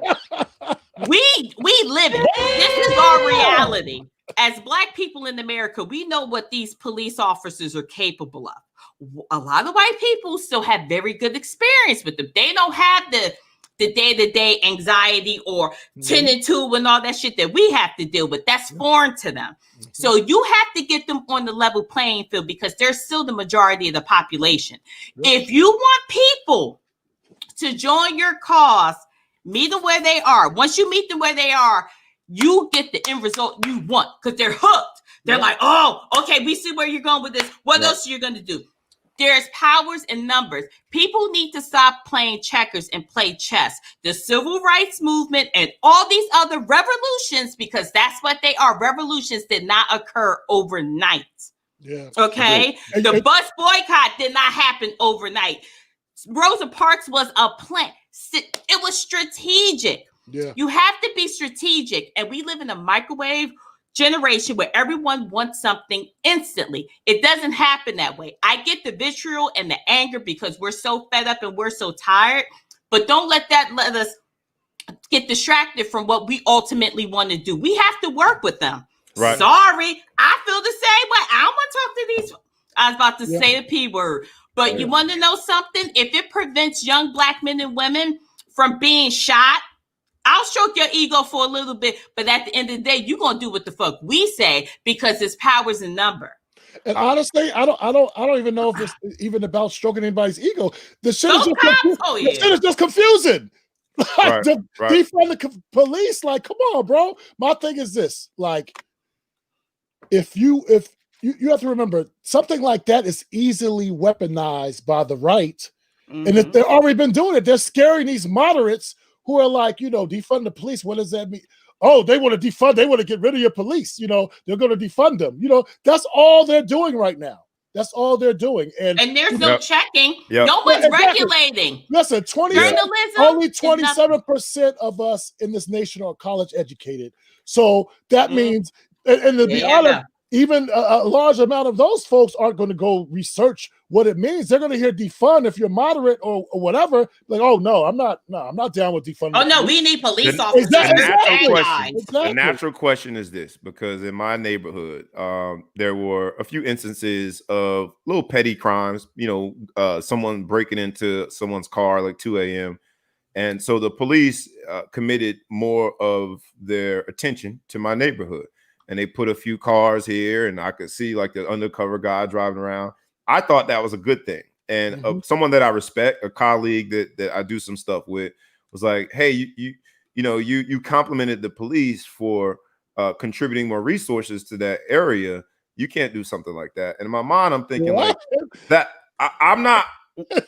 we live it. This is our reality. As Black people in America, we know what these police officers are capable of. A lot of white people still have very good experience with them. They don't have the day-to-day anxiety or 10 and 2 and all that shit that we have to deal with. That's foreign to them. So you have to get them on the level playing field because they're still the majority of the population. If you want people to join your cause, meet them where they are. Once you meet them where they are, you get the end result you want because they're hooked. They're like, oh, okay, we see where you're going with this. What else are you going to do? There's powers in numbers. People need to stop playing checkers and play chess. The civil rights movement and all these other revolutions, because that's what they are. Revolutions did not occur overnight. Yeah. Okay. The bus boycott did not happen overnight. Rosa Parks was a plan. It was strategic. Yeah. You have to be strategic. And we live in a microwave generation where everyone wants something instantly. It doesn't happen that way. I get the vitriol and the anger because we're so fed up and we're so tired, but don't let us get distracted from what we ultimately want to do. We have to work with them. Right. Sorry, I feel the same way. I don't want to talk to these. I was about to say the P word, but you want to know something? If it prevents young Black men and women from being shot, I'll stroke your ego for a little bit, but at the end of the day, you're gonna do what the fuck we say because it's powers in number. And honestly, I don't even know if it's even about stroking anybody's ego. The shit is just confusing. Like, defund the police, like, come on, bro. My thing is this: like, if you have to remember, something like that is easily weaponized by the right, and if they've already been doing it, they're scaring these moderates who are like, defund the police. What does that mean? Oh, they want to defund. They want to get rid of your police. They're going to defund them. That's all they're doing right now. That's all they're doing. And there's no Yep. checking. Yep. No one's Exactly. regulating. listen, 20 Journalism. only is nothing. 27% of us in this nation are college educated. So that Mhm. means, and to be Yeah. honest, even a large amount of those folks aren't going to go research what it means. They're going to hear defund if you're moderate or whatever. Like, oh no, I'm not down with defunding. Oh the no, police. we need police The- officers. The Exactly. natural Exactly. question. Exactly. The natural question is this, because in my neighborhood, there were a few instances of little petty crimes. Someone breaking into someone's car like 2 a.m. And so the police committed more of their attention to my neighborhood. And they put a few cars here, and I could see like the undercover guy driving around. I thought that was a good thing. And someone that I respect, a colleague that I do some stuff with, was like, "Hey, you complimented the police for contributing more resources to that area. You can't do something like that." And in my mind, I'm thinking What? like that. I'm not.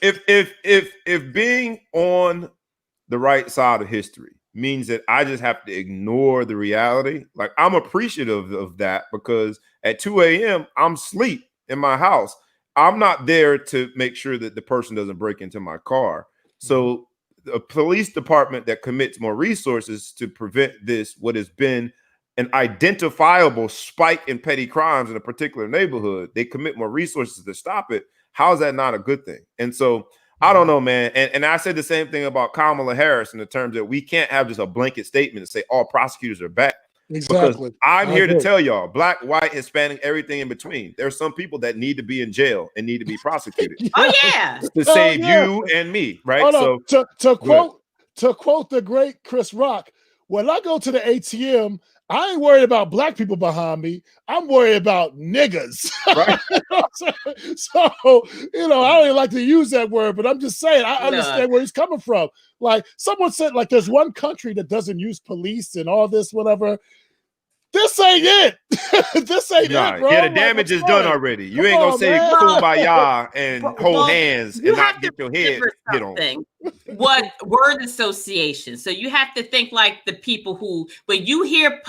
If being on the right side of history means that I just have to ignore the reality, like I'm appreciative of that, because at 2 a.m. I'm asleep in my house. I'm not there to make sure that the person doesn't break into my car. So a police department that commits more resources to prevent this, what has been an identifiable spike in petty crimes in a particular neighborhood, they commit more resources to stop it. How is that not a good thing? And so I don't know, man. And I said the same thing about Kamala Harris in the terms that we can't have just a blanket statement and say all prosecutors are bad. Exactly. Because I'm here to agree. tell y'all, black, white, Hispanic, everything in between. There's some people that need to be in jail and need to be prosecuted Oh yeah. to save you and me, right? Hold on. So To quote the great Chris Rock, when I go to the ATM, I ain't worried about black people behind me. I'm worried about niggas. Right. You know what I'm saying? So, I don't even like to use that word, but I'm just saying, I understand where he's coming from. Like someone said, like there's one country that doesn't use police and all this, whatever. This ain't it. This ain't it, bro. Yeah, the damage is done already. You ain't gonna say kumbaya and hold hands and not get your head hit on. What word association? So you have to think like the people who, when you hear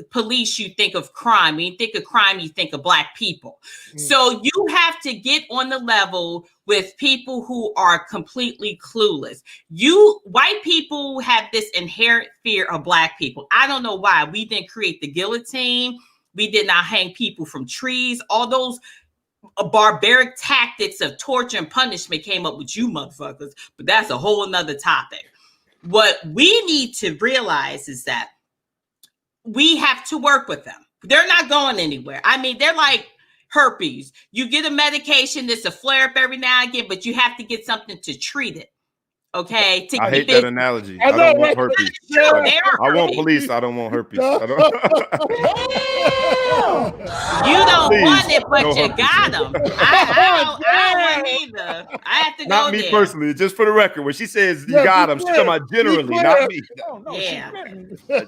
police, you think of crime. When you think of crime, you think of black people. So you have to get on the level with people who are completely clueless. White people have this inherent fear of black people. I don't know why. We didn't create the guillotine. We did not hang people from trees. All those barbaric tactics of torture and punishment came up with you motherfuckers, but that's a whole nother topic. What we need to realize is that we have to work with them. They're not going anywhere. I mean, they're like herpes. You get a medication that's a flare up every now and again, but you have to get something to treat it. Okay. I hate that analogy. I don't want herpes. I want police. I don't want herpes. I don't. You don't Please, want it, but no you herpes. got them. I don't want either. I have to Not go me there. personally, just for the record. When she says you got them, she's talking about generally, not me. Yeah.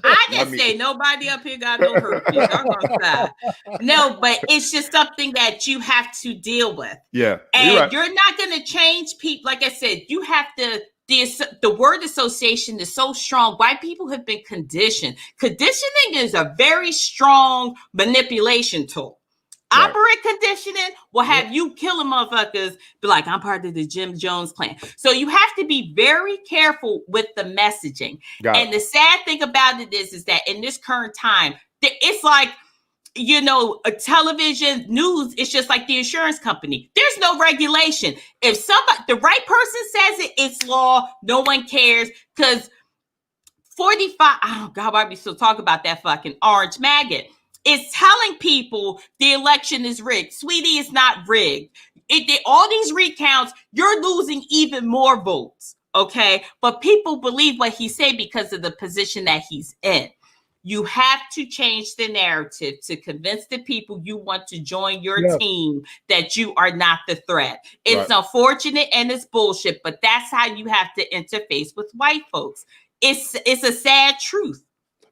I didn't say nobody up here got no herpes. I'm gonna stop. No, but it's just something that you have to deal with. Yeah. And you're not going to change people. Like I said, you have to, the word association is so strong. White people have been conditioned. Conditioning is a very strong manipulation tool. Right. Operant conditioning will have you killing motherfuckers, be like, I'm part of the Jim Jones plan. So you have to be very careful with the messaging. And the sad thing about it is that in this current time, it's like, a television news is just like the insurance company. There's no regulation. If the right person says it, it's law. No one cares. Because 45, oh God, why we still talk about that fucking orange maggot? It's telling people the election is rigged. Sweetie, it's not rigged. All these recounts, you're losing even more votes. Okay. But people believe what he said because of the position that he's in. You have to change the narrative to convince the people you want to join your team that you are not the threat. It's unfortunate and it's bullshit, but that's how you have to interface with white folks. It's a sad truth.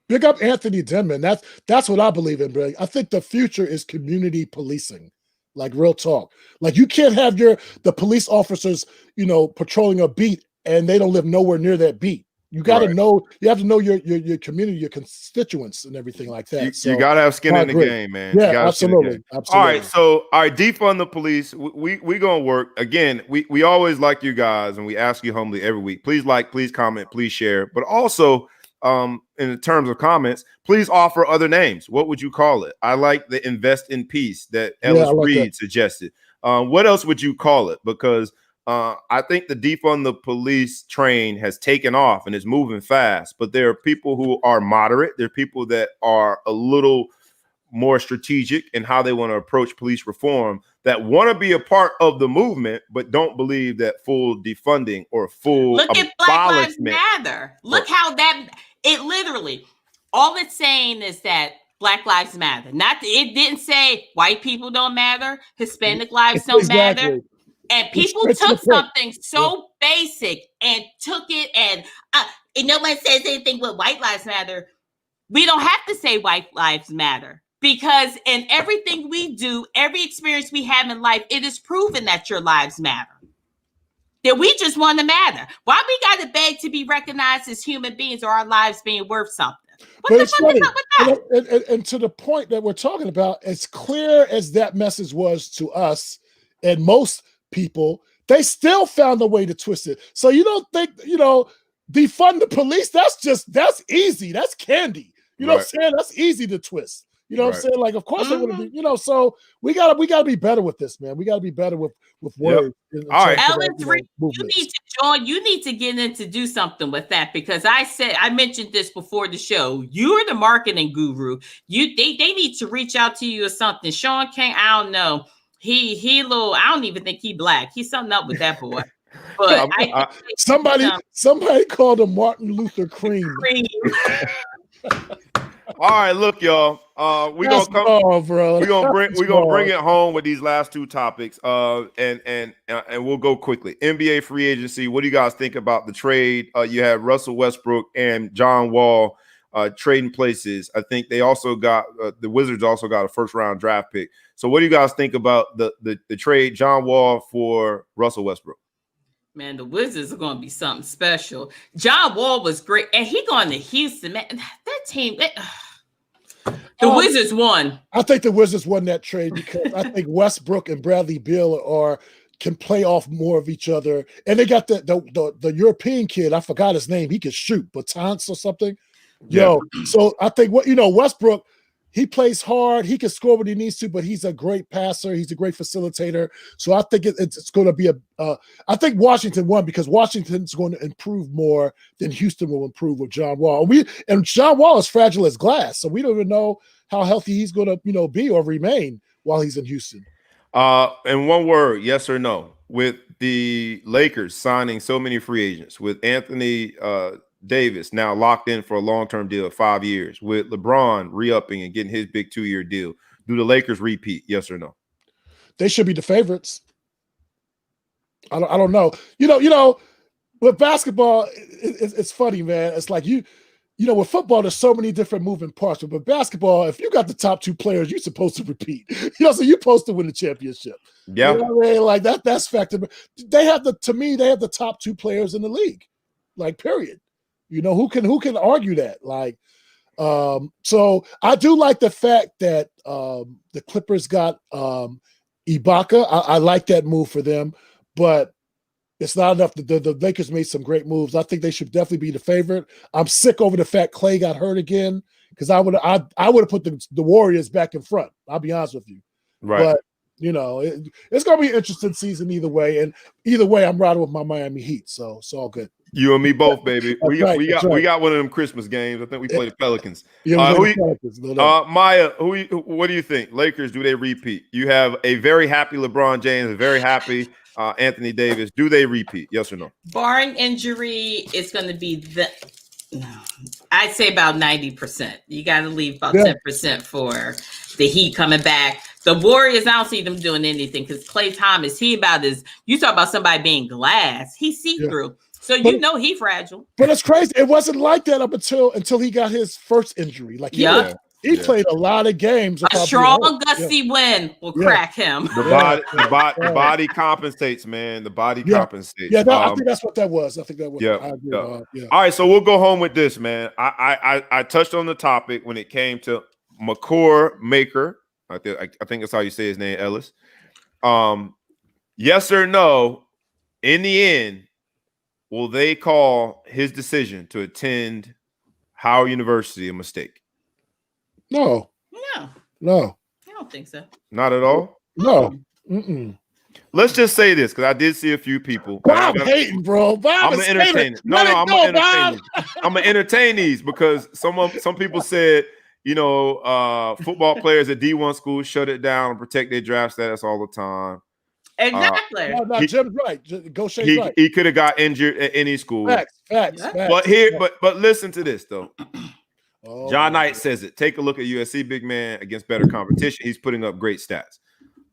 Big up Anthony Denman. That's what I believe in, bro. I think the future is community policing. Like real talk. Like you can't have the police officers, patrolling a beat and they don't live nowhere near that beat. You got to Right. know. You have to know your community, your constituents, and everything like that. You got to have skin I in the agree. game, man. You Yeah, gotta have skin in the game. absolutely, absolutely. All right, so defund the police. We gonna work again. We always like you guys, and we ask you humbly every week. Please like, please comment, please share. But also, in terms of comments, please offer other names. What would you call it? I like the invest in peace that Ellis Reed suggested. What else would you call it? Because I think the defund the police train has taken off and is moving fast, but there are people who are moderate. There are people that are a little more strategic in how they want to approach police reform, that want to be a part of the movement, but don't believe that full defunding or full look at Black Lives Matter. Look how that it literally all it's saying is that Black Lives Matter. It didn't say white people don't matter, Hispanic lives don't matter. And people took something so basic and took it, and no one says anything with white lives matter. We don't have to say white lives matter, because in everything we do, every experience we have in life, it is proven that your lives matter. That we just want to matter. Why we got to beg to be recognized as human beings or our lives being worth something? What the fuck is up with that? And to the point that we're talking about, as clear as that message was to us and most people, they still found a way to twist it. So you don't think, defund the police, that's easy. That's candy. You know what I'm saying? That's easy to twist. You know what I'm saying? Like, of course they want to be, so we gotta be better with this, man. We gotta be better with words. All right. Ellis, you need to get in to do something with that, because I mentioned this before the show. You're the marketing guru. They need to reach out to you or something. Sean King, I don't know. He little, I don't even think he black. He's something up with that boy. But somebody called him Martin Luther Cream. All right, look, y'all. We're gonna bring it home with these last two topics. And we'll go quickly. NBA free agency. What do you guys think about the trade? You have Russell Westbrook and John Wall trading places. I think they also got the Wizards also got a first-round draft pick. So what do you guys think about the trade, John Wall for Russell Westbrook? Man, the Wizards are going to be something special. John Wall was great, and he going to Houston. Man, that team, the Wizards won. I think the Wizards won that trade because I think Westbrook and Bradley Beal can play off more of each other, and they got the European kid. I forgot his name. He could shoot, Batance or something. Yeah. So I think Westbrook. He plays hard. He can score when he needs to, but he's a great passer. He's a great facilitator. So I think it's going to be I think Washington won because Washington's going to improve more than Houston will improve with John Wall. And John Wall is fragile as glass, so we don't even know how healthy he's going to be or remain while he's in Houston. In one word, yes or no, with the Lakers signing so many free agents, with Anthony Davis now locked in for a long-term deal of 5 years, with LeBron re-upping and getting his big 2-year deal, do the Lakers repeat? Yes or no? They should be the favorites. I don't know. With basketball, it's funny, man. It's like with football, there's so many different moving parts. But with basketball, if you got the top two players, you're supposed to repeat. So you're supposed to win the championship. Yeah, you know what I mean? Like that's factor. They have the top two players in the league. Like, period. Who can argue that? Like, so I do like the fact that the Clippers got Ibaka. I like that move for them, but it's not enough. The Lakers made some great moves. I think they should definitely be the favorite. I'm sick over the fact Clay got hurt again, because I would have put the Warriors back in front. I'll be honest with you. Right. But it's going to be an interesting season either way. And either way, I'm riding with my Miami Heat. So it's all good. You and me both, baby. We got one of them Christmas games. I think we play the Pelicans. Maya, what do you think? Lakers, do they repeat? You have a very happy LeBron James, a very happy Anthony Davis. Do they repeat? Yes or no? Barring injury, it's going to be I'd say about 90%. You got to leave about 10% for the Heat coming back. The Warriors, I don't see them doing anything because Klay Thomas, you talk about somebody being glass. He's see-through. Yeah. So he's fragile. But it's crazy. It wasn't like that up until he got his first injury. Like He played a lot of games. A strong gusty wind will crack him. The body compensates, man. The body compensates. Yeah, I think that's what that was. I think that was. Yeah. I agree, yeah. All right, so we'll go home with this, man. I touched on the topic when it came to McCord Maker. I think that's how you say his name, Ellis. Yes or no? In the end, will they call his decision to attend Howard University a mistake? No. I don't think so. Not at all? No. Let's just say this, because I did see a few people. Bob hating, bro. Bob, I'm gonna entertain it. I'm gonna entertain these. I'm gonna entertain these because some people said, football players at D1 schools shut it down and protect their draft status all the time. Exactly. Jim's right. Go Shane's right. He could have got injured at any school. Facts. But listen to this though. John Knight says it. Take a look at USC big man against better competition. He's putting up great stats.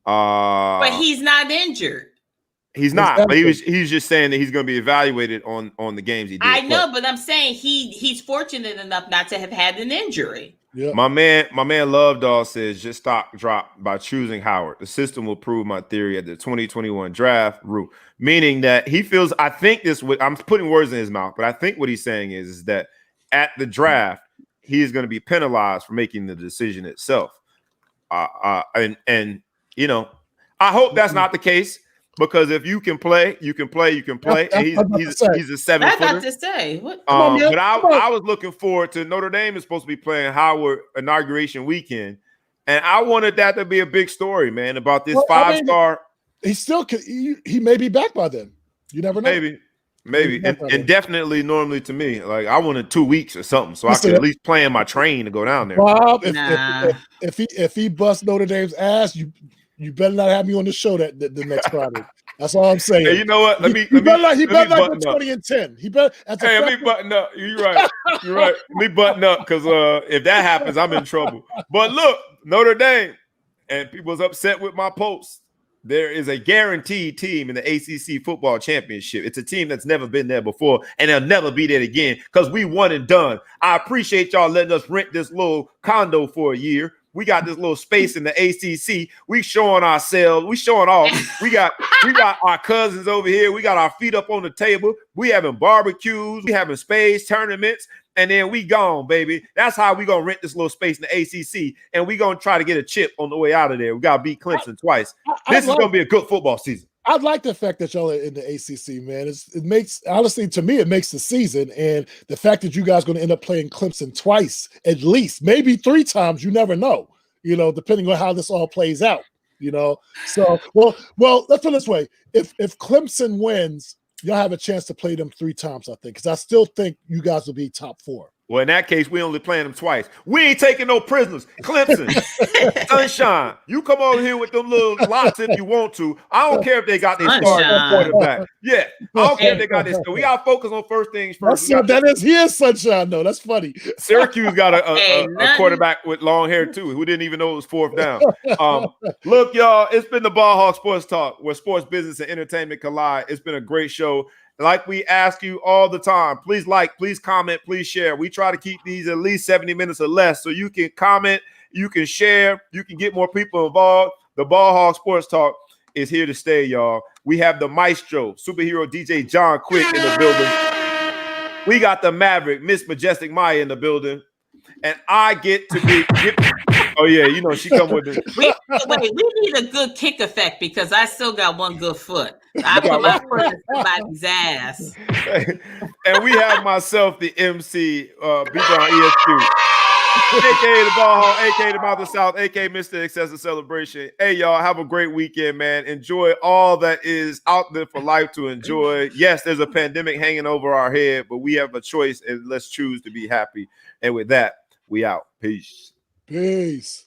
But he's not injured. He's not. But he's just saying that he's going to be evaluated on the games he did. I know, but I'm saying he's fortunate enough not to have had an injury. Yeah. My man Love Dog says just stock drop by choosing Howard. The system will prove my theory at the 2021 draft route. Meaning that he feels, I think I'm putting words in his mouth, but I think what he's saying is that at the draft, he is going to be penalized for making the decision itself. I hope that's not the case, because if you can play, you can play. And he's a 7-footer. I'm about to say what? But I was looking forward to Notre Dame is supposed to be playing Howard inauguration weekend, and I wanted that to be a big story, man, about this 5-star. He still could. He may be back by then. You never know. Maybe, and definitely, normally to me, like I wanted 2 weeks or something, so I could at least plan my train to go down there. Bob, if he busts Notre Dame's ass, you better not have me on the show the next Friday. That's all I'm saying. Hey, you know what? He better not go 20 and 10. He better. Let me button up. You're right. Let me button up, because if that happens, I'm in trouble. But look, Notre Dame, and people was upset with my post. There is a guaranteed team in the ACC football championship. It's a team that's never been there before, and they'll never be there again because we won and done. I appreciate y'all letting us rent this little condo for a year. We got this little space in the ACC. We showing ourselves. We showing off. We got our cousins over here. We got our feet up on the table. We having barbecues. We having spades tournaments. And then we gone, baby. That's how we gonna rent this little space in the ACC, and we gonna try to get a chip on the way out of there. We gotta beat Clemson twice. This is gonna be a good football season. I like the fact that y'all are in the ACC, man. It makes, honestly, to me, it makes the season, and the fact that you guys are going to end up playing Clemson twice, at least, maybe 3 times. You never know, depending on how this all plays out. So well, let's put it this way: if Clemson wins, y'all have a chance to play them 3 times, I think, because I still think you guys will be top 4. Well, in that case, we only playing them twice. We ain't taking no prisoners. Clemson, Sunshine, you come over here with them little lots if you want to. I don't care if they got their starting quarterback. Yeah, I don't care if they got this. We got to focus on first things first. He is Sunshine, though. That's funny. Syracuse got a quarterback with long hair, too, who didn't even know it was 4th down. Look, y'all, it's been the Ball Hawk Sports Talk, where sports, business, and entertainment collide. It's been a great show. Like we ask you all the time, please like, please comment, please share. We try to keep these at least 70 minutes or less, so you can comment, you can share, you can get more people involved. The Ball Hawk Sports Talk is here to stay, y'all. We have the maestro, superhero DJ John Quick in the building. We got the Maverick, Miss Majestic Maya in the building. And I get to be oh yeah, she come with it. We need a good kick effect, because I still got one good foot. I put my foot in somebody's ass. And we have myself, the MC, Beacon ESQ, aka the Ball Hall, aka the Mouth of the South, aka Mr. Excessive Celebration. Hey, y'all, have a great weekend, man. Enjoy all that is out there for life to enjoy. Yes, there's a pandemic hanging over our head, but we have a choice, and let's choose to be happy. And with that, we out. Peace. Peace.